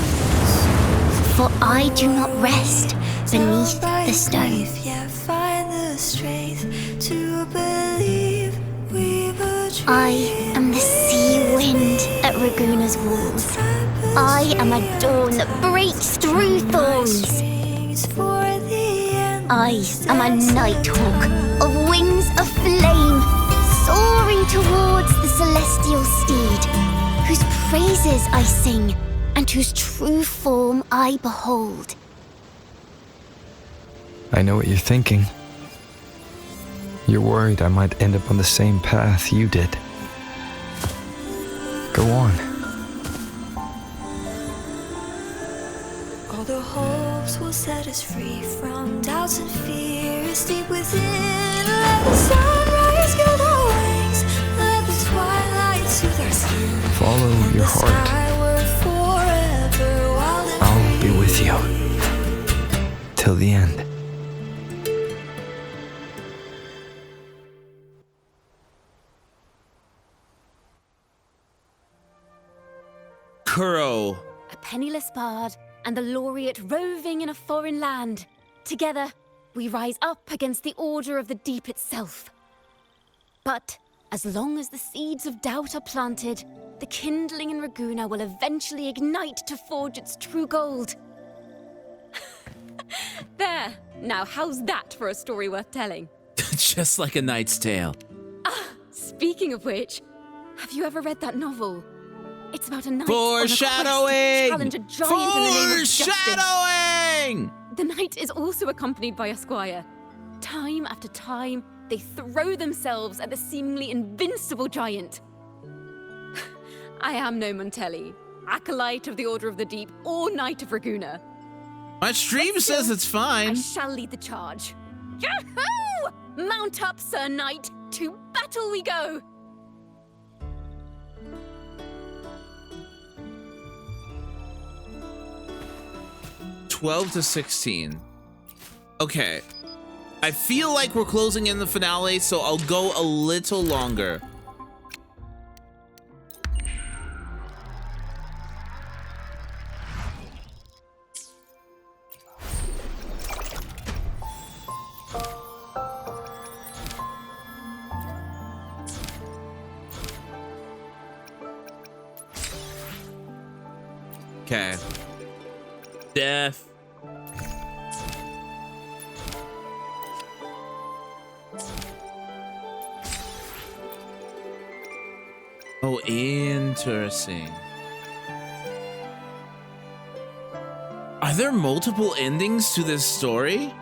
for I do not rest beneath the stone. I am the sea wind at Raguna's walls. I am a dawn that breaks through thorns. I am a nighthawk of wings of flame, soaring towards the celestial steed, whose praises I sing and whose true form I behold. I know what you're thinking. You're worried I might end up on the same path you did. Go on. All the hopes will set us free from doubts and fears deep within. Let the sunrise guide our wings. Let the twilight soothe our skin. Follow your heart. I'll be with you. Till the end. Kuro. A penniless bard and the laureate roving in a foreign land. Together, we rise up against the order of the deep itself. But as long as the seeds of doubt are planted, the kindling in Raguna will eventually ignite to forge its true gold. There. Now, how's that for a story worth telling? Just like A Knight's Tale. Speaking of which, have you ever read that novel? It's about a knight on a quest to Foreshadowing! challenge a giant in the name of justice. Foreshadowing! The knight is also accompanied by a squire. Time after time, they throw themselves at the seemingly invincible giant. I am no Montelli, acolyte of the Order of the Deep, or Knight of Raguna. My stream says it's fine. I shall lead the charge. Yahoo! Mount up, Sir Knight. To battle we go! $12 to $16. Okay. I feel like we're closing in the finale, so I'll go a little longer. Okay. Death. Oh, interesting. Are there multiple endings to this story?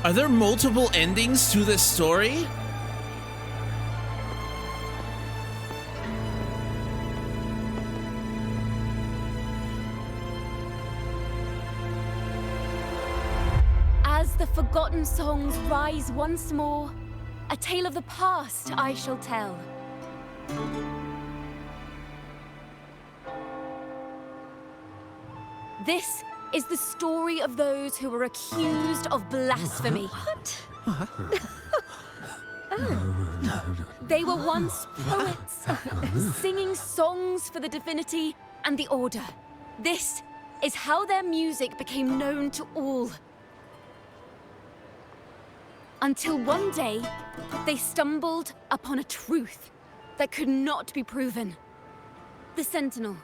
Are there multiple endings to this story? As the forgotten songs rise once more, a tale of the past I shall tell. This is the story of those who were accused of blasphemy. What? They were once poets, singing songs for the divinity and the order. This is how their music became known to all. Until one day, they stumbled upon a truth that could not be proven. The Sentinel,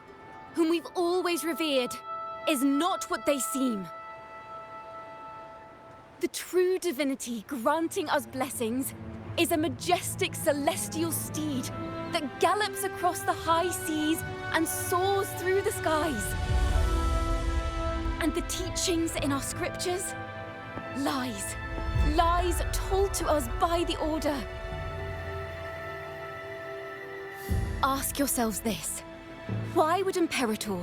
whom we've always revered, is not what they seem. The true divinity granting us blessings is a majestic celestial steed that gallops across the high seas and soars through the skies. and the teachings in our scriptures? Lies. Lies told to us by the Order. Ask yourselves this. Why would Imperator,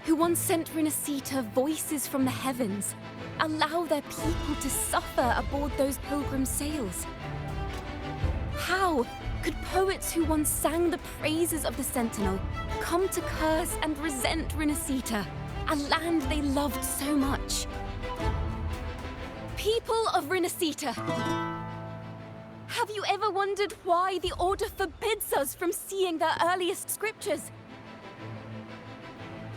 who once sent Renacita voices from the heavens, allow their people to suffer aboard those pilgrim sails? How could poets who once sang the praises of the Sentinel come to curse and resent Renacita, a land they loved so much? People of Renacita, have you ever wondered why the Order forbids us from seeing their earliest scriptures?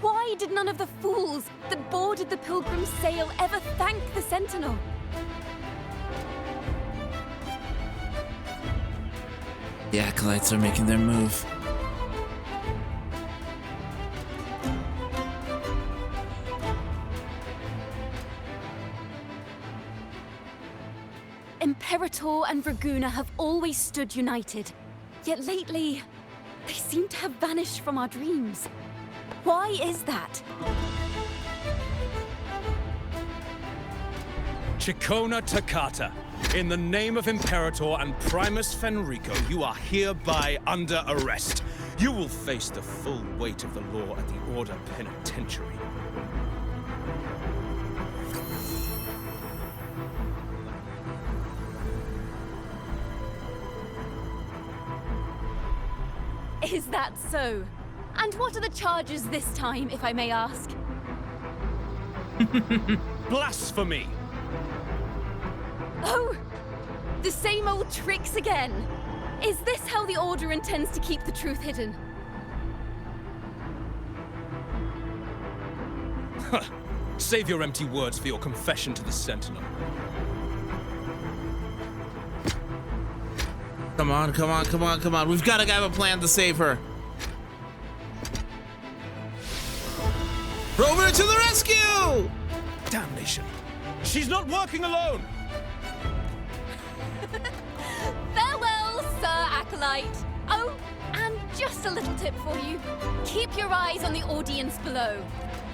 Why did none of the fools that boarded the Pilgrim's sail ever thank the Sentinel? The acolytes are making their move. Imperator and Raguna have always stood united, yet lately, they seem to have vanished from our dreams. Why is that? Chikona Takata, in the name of Imperator and Primus Fenrico, you are hereby under arrest. You will face the full weight of the law at the Order Penitentiary. Is that so? And what are the charges this time, if I may ask? Blasphemy! Oh! The same old tricks again! Is this how the Order intends to keep the truth hidden? Save your empty words for your confession to the Sentinel. Come on, come on, come on, come on. We've got to have a plan to save her. Rover to the rescue! Damnation. She's not working alone! Farewell, Sir Acolyte. Oh, and just a little tip for you. Keep your eyes on the audience below.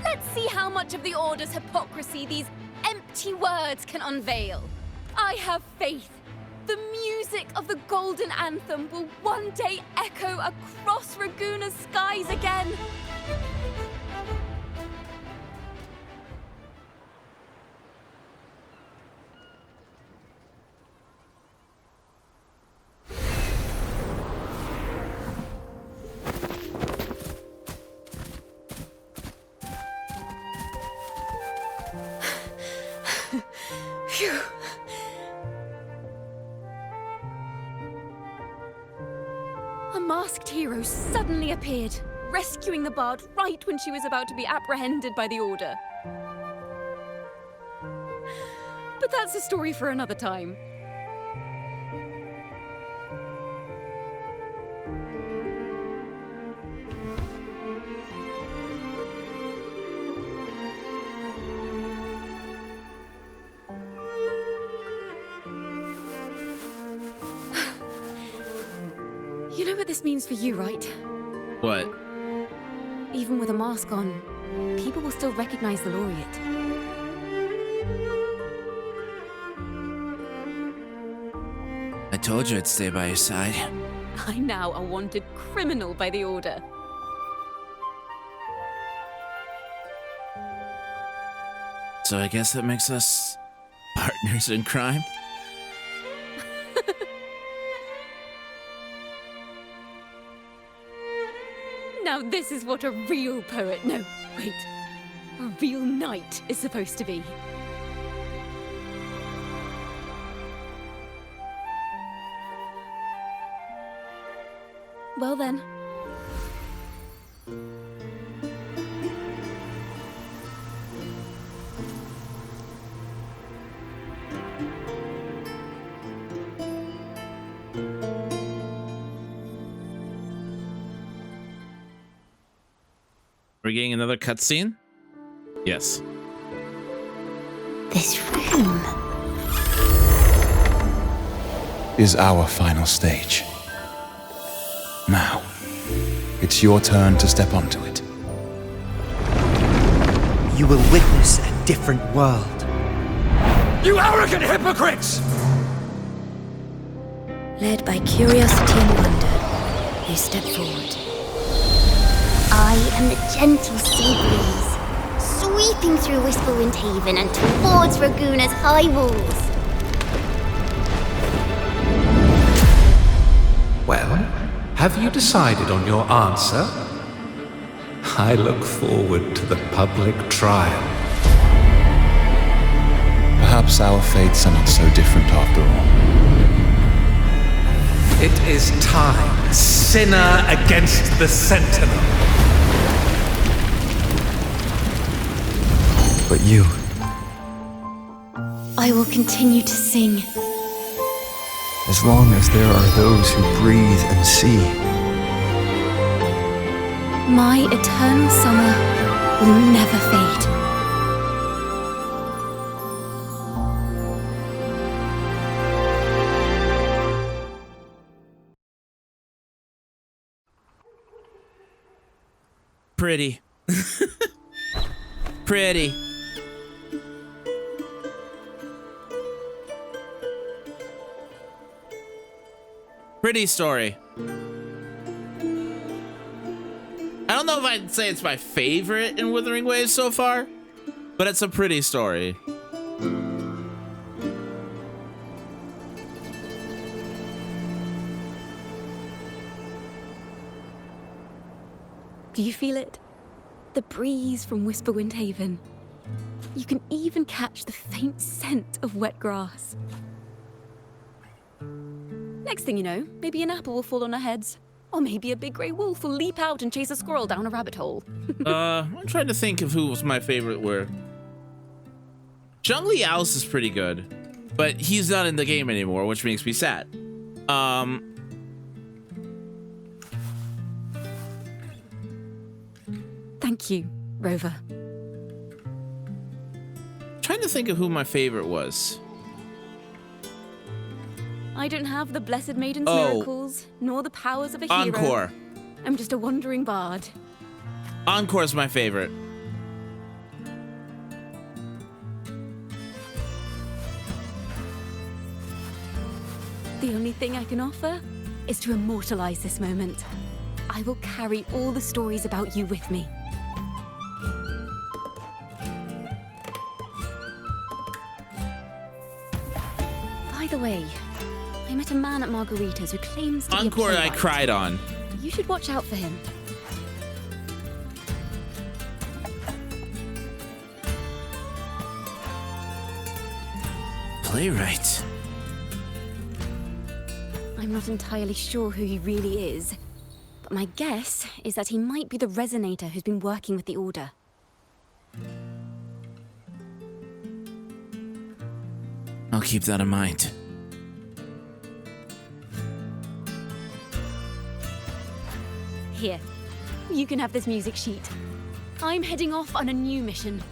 Let's see how much of the Order's hypocrisy these empty words can unveil. I have faith. The music of the Golden Anthem will one day echo across Raguna's skies again. Phew. A masked hero suddenly appeared, rescuing the bard right when she was about to be apprehended by the Order. But that's a story for another time. You know what this means for you, right? What? Even with a mask on, people will still recognize the laureate. I told you I'd stay by your side. I'm now a wanted criminal by the Order. So I guess that makes us partners in crime? Now this is what a real poet, no, wait, a real knight is supposed to be. Well then. We're getting another cutscene? Yes. This room Is our final stage. Now, it's your turn to step onto it. You will witness and different world. You arrogant hypocrites! Led by curiosity and wonder, they step forward. I am the gentle sea breeze, sweeping through Whisperwind Haven and towards Raguna's high walls. Well, have you decided on your answer? I look forward to the public trial. Perhaps our fates are not so different after all. It is time, sinner against the Sentinel. But you... I will continue to sing. As long as there are those who breathe and see. My eternal summer will never fade. Pretty. Pretty. Pretty story. I don't know if I'd say it's my favorite in Wuthering Waves so far, but it's a pretty story. Do you feel it? The breeze from Whisperwind Haven. You can even catch the faint scent of wet grass. Next thing you know, maybe an apple will fall on our heads. Or maybe a big grey wolf will leap out and chase a squirrel down a rabbit hole. I'm trying to think of who was my favorite where. Zhongli Alice is pretty good, but he's not in the game anymore, which makes me sad. Thank you, Rover. Trying to think of who my favorite was. I don't have the Blessed Maiden's miracles, nor the powers of a hero. Encore. I'm just a wandering bard. Encore's my favorite. The only thing I can offer is to immortalize this moment. I will carry all the stories about you with me. By the way, I met a man at Margarita's who claims to Encore be a I playwright. cried on. You should watch out for him. Playwright. I'm not entirely sure who he really is, but my guess is that he might be the Resonator who's been working with the Order. I'll keep that in mind. Here, you can have this music sheet. I'm heading off on a new mission.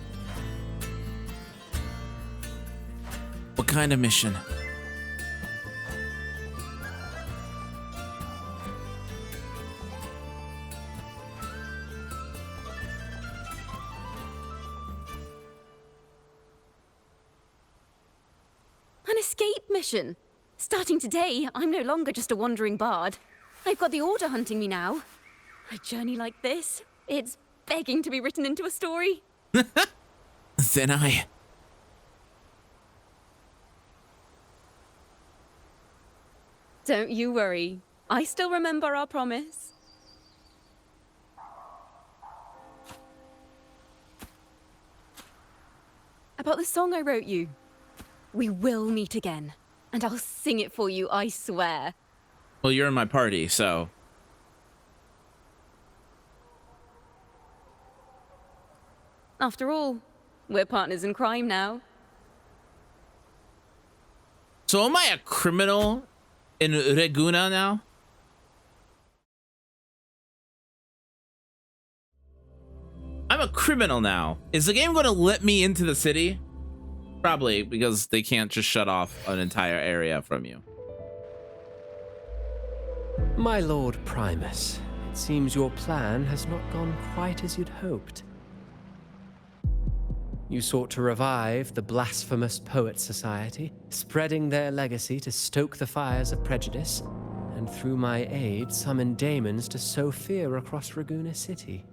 What kind of mission? An escape mission. Starting today, I'm no longer just a wandering bard. I've got the Order hunting me now. A journey like this, it's begging to be written into a story. Then I... Don't you worry. I still remember our promise. About the song I wrote you. We will meet again, and I'll sing it for you, I swear. Well, you're in my party, so... After all, we're partners in crime now. So am I a criminal in Reguna now? I'm a criminal now. Is the game going to let me into the city? Probably, because they can't just shut off an entire area from you. My Lord Primus, it seems your plan has not gone quite as you'd hoped. You sought to revive the blasphemous Poets Society, spreading their legacy to stoke the fires of prejudice, and through my aid summon daemons to sow fear across Raguna City.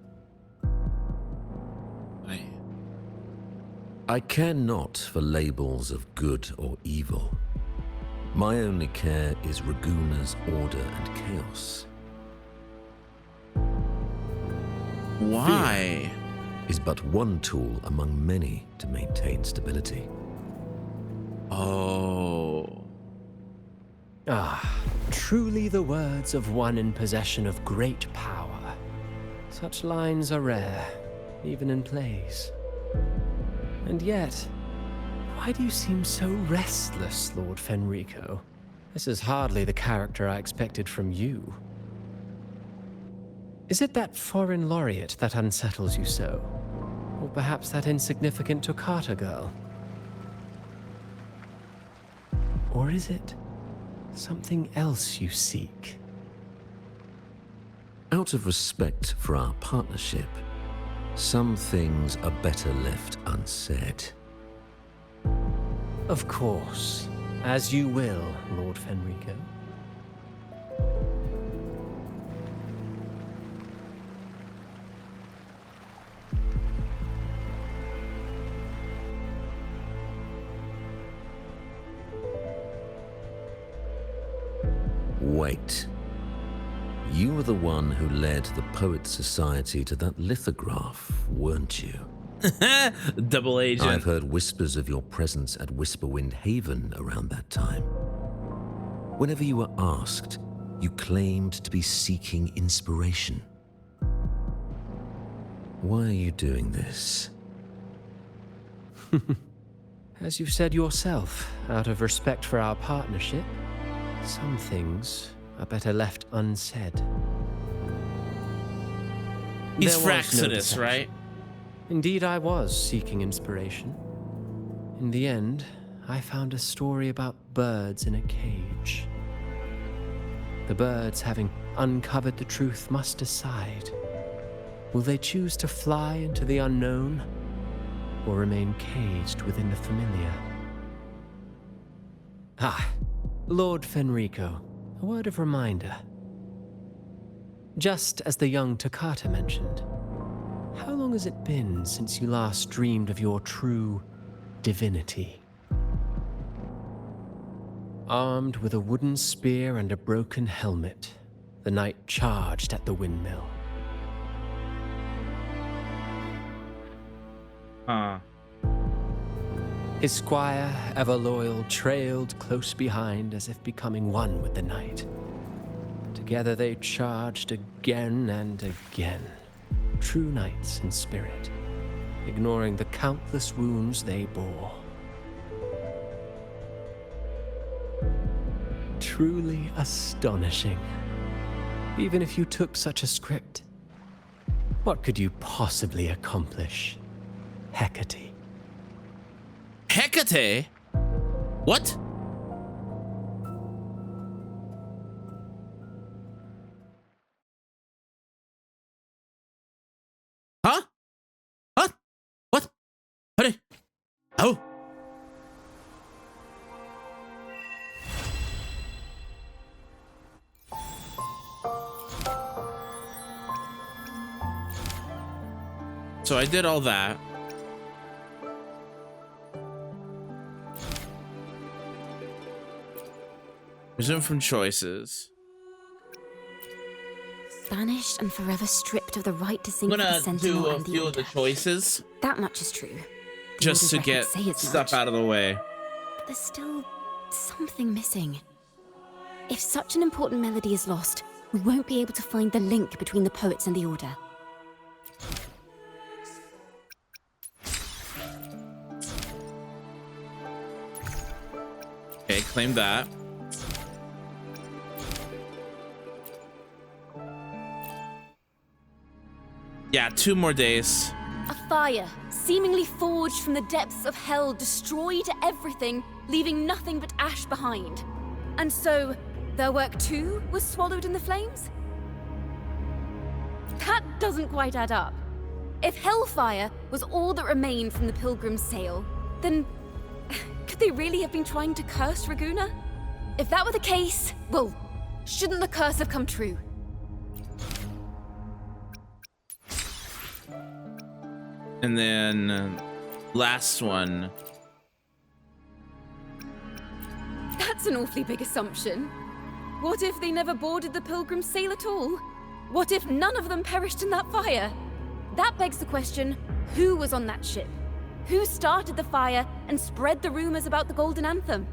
I care not for labels of good or evil. My only care is Raguna's order and chaos. Why? Fear is but one tool among many to maintain stability. Oh. Ah, truly the words of one in possession of great power. Such lines are rare, even in plays. And yet, why do you seem so restless, Lord Fenrico? This is hardly the character I expected from you. Is it that foreign laureate that unsettles you so? Or perhaps that insignificant Toccata girl? Or is it something else you seek? Out of respect for our partnership, some things are better left unsaid. Of course. As you will, Lord Fenrico. Wait. You were the one who led the Poets Society to that lithograph, weren't you? Double agent. I've heard whispers of your presence at Whisperwind Haven around that time. Whenever you were asked, you claimed to be seeking inspiration. Why are you doing this? As you've said yourself, out of respect for our partnership, some things are better left unsaid. He's There was no Fraxinus, deception. right? Indeed, I was seeking inspiration. In the end, I found a story about birds in a cage. The birds, having uncovered the truth, must decide. Will they choose to fly into the unknown, or remain caged within the familiar? Ah, Lord Fenrico, a word of reminder. Just as the young Toccata mentioned, how long has it been since you last dreamed of your true divinity? Armed with a wooden spear and a broken helmet, the knight charged at the windmill. His squire, ever loyal, trailed close behind as if becoming one with the knight. Together they charged again and again, true knights in spirit, ignoring the countless wounds they bore. Truly astonishing. Even if you took such a script, what could you possibly accomplish, Hecate? Hecate? What? Huh? What? What? Hurry. Oh. So I did all that. Resume from choices. Banished and forever stripped of the right to sing I'm for the gonna Sentinel do a and the few of the Order. choices That much is true. The just to Order's get records say as stuff much. out of the way. But there's still something missing. If such an important melody is lost, we won't be able to find the link between the poets and the Order. Okay, claim that. Yeah, 2 more days. A fire, seemingly forged from the depths of hell, destroyed everything, leaving nothing but ash behind. And so, their work too was swallowed in the flames? That doesn't quite add up. If hellfire was all that remained from the Pilgrim's sail, then could they really have been trying to curse Raguna? If that were the case, well, shouldn't the curse have come true? And then last one. That's an awfully big assumption. What if they never boarded the Pilgrim's sail at all? What if none of them perished in that fire? That begs the question, who was on that ship? Who started the fire and spread the rumors about the Golden Anthem?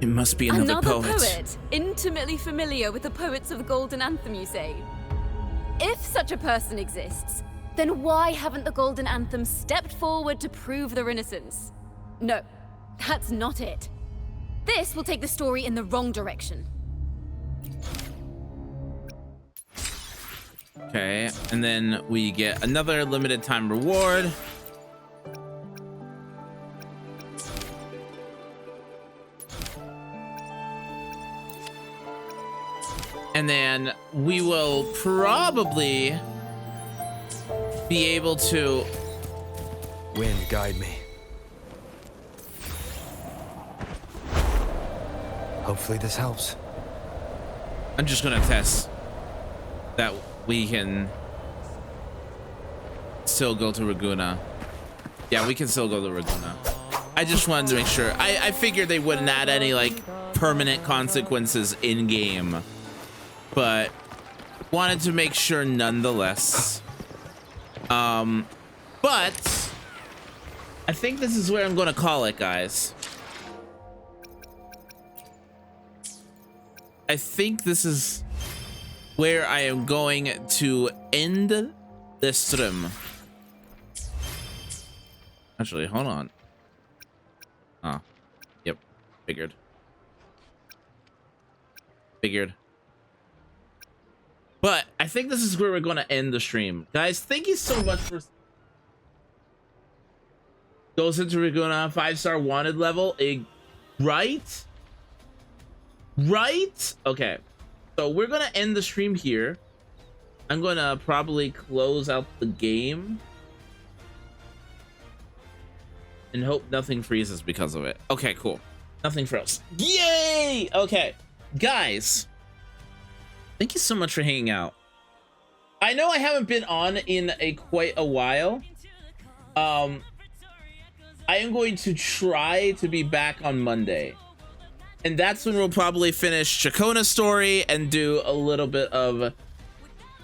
It must be another poet. Intimately familiar with the poets of the Golden Anthem, you say? If such a person exists, then why haven't the Golden Anthem stepped forward to prove their innocence? No, that's not it. This will take the story in the wrong direction. Okay, and then we get another limited time reward. And then we will probably be able to... Wind, guide me. Hopefully this helps. I'm just gonna test that we can still go to Raguna. Yeah, we can still go to Raguna. I just wanted to make sure. I figured they wouldn't add any like permanent consequences in game, but wanted to make sure nonetheless. But I think this is where I'm gonna call it, guys. I think this is where I am going to end this stream. Actually, hold on. Oh, yep, figured. But I think this is where we're going to end the stream. Guys, thank you so much for... Goes into Raguna, 5-star wanted level. Right? Right? Okay. So we're going to end the stream here. I'm going to probably close out the game. And hope nothing freezes because of it. Okay, cool. Nothing froze. Yay! Okay. Guys, thank you so much for hanging out. I know I haven't been on in quite a while. I am going to try to be back on Monday. And that's when we'll probably finish Chacona's story and do a little bit of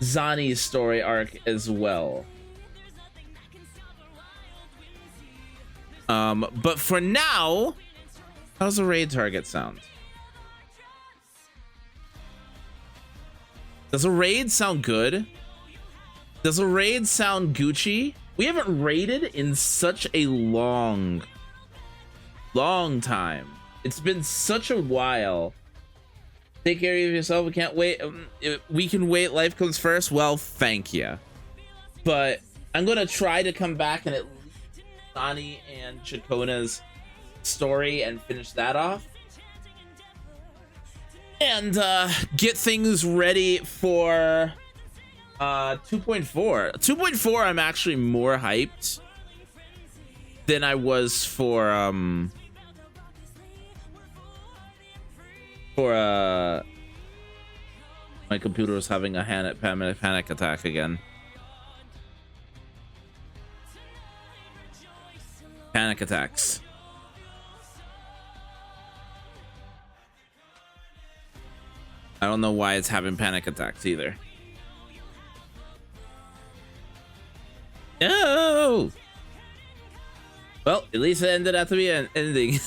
Zani's story arc as well. But for now, how does a raid target sound? Does a raid sound good? Does a raid sound Gucci? We haven't raided in such a long time. It's been such a while. Take care of yourself. We can't wait. We can wait. Life comes first. Well, thank you. But I'm going to try to come back and at least Zani and Chacona's story and finish that off. And get things ready for 2.4. 2.4 I'm actually more hyped than I was for my computer was having a panic attack again. Panic attacks. I don't know why it's having panic attacks either. No. Well, at least it ended up to be an ending.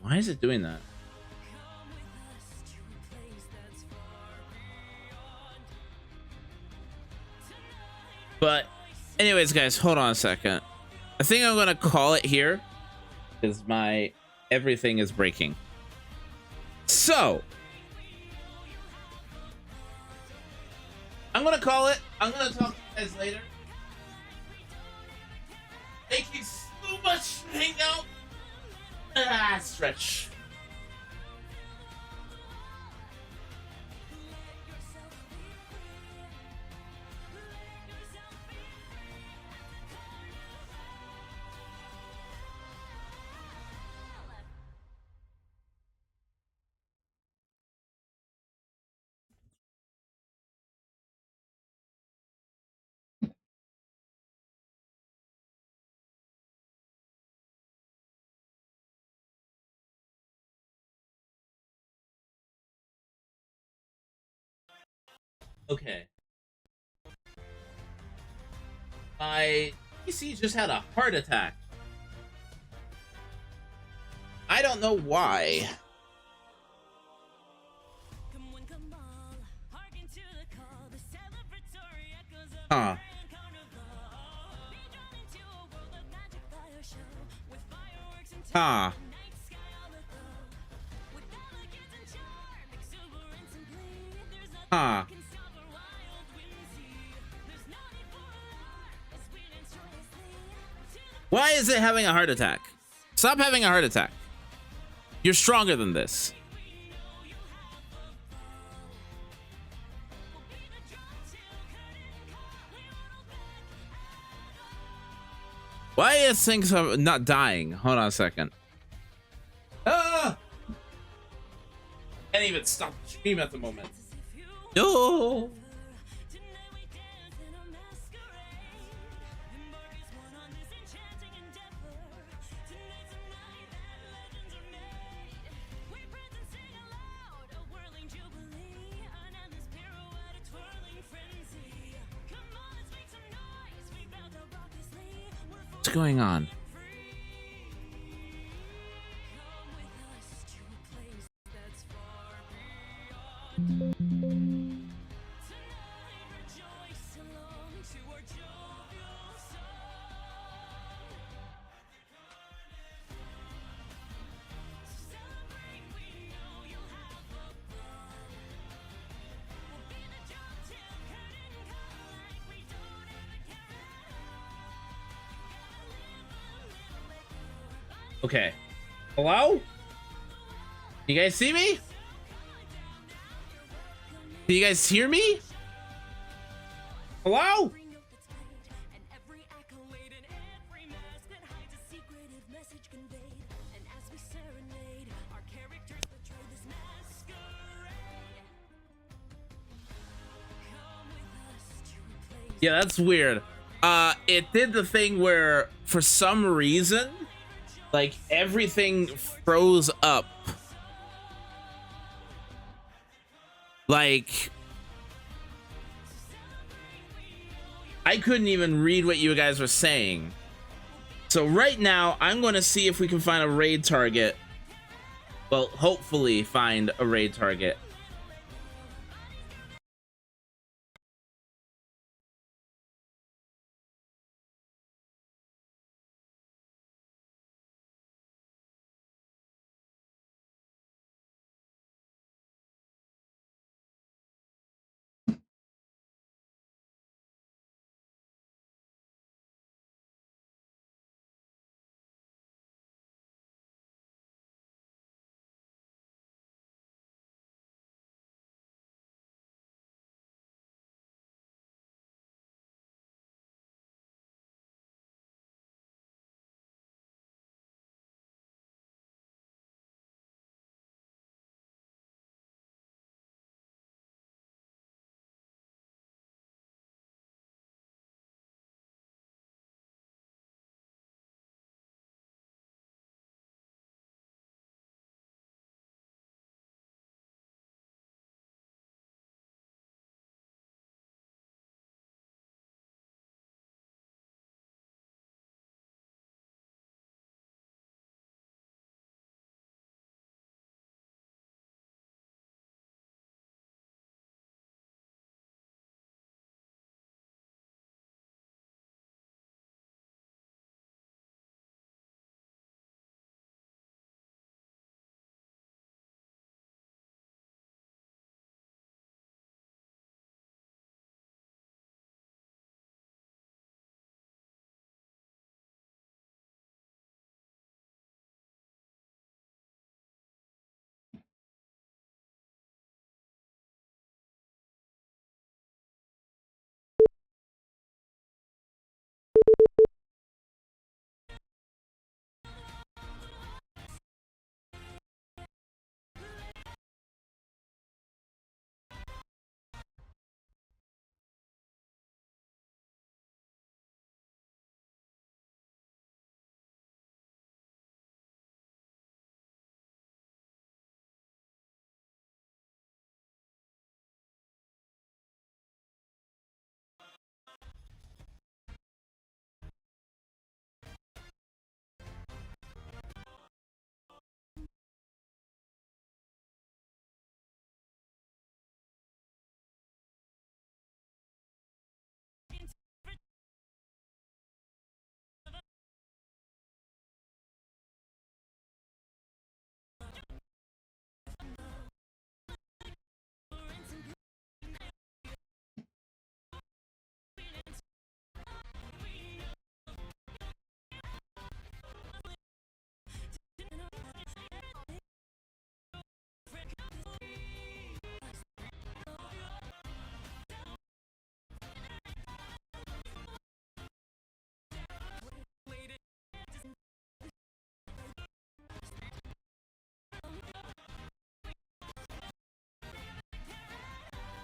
Why is it doing that? But anyways, guys, hold on a second. I think I'm gonna call it here because my everything is breaking. So I'm gonna call it. I'm gonna talk to you guys later. Thank you so much for hanging out. Stretch. Okay. My PC just had a heart attack. I don't know why. Huh. Huh. Huh. Why is it having a heart attack? Stop having a heart attack. You're stronger than this. Why is things not dying? Hold on a second. Ah! Can't even stop the stream at the moment. No. What's going on? Okay. Hello? You guys see me? Can you guys hear me? Hello? Yeah, that's weird. It did the thing where for some reason, like, everything froze up. Like, I couldn't even read what you guys were saying. So right now, I'm going to see if we can find a raid target. Well, hopefully find a raid target.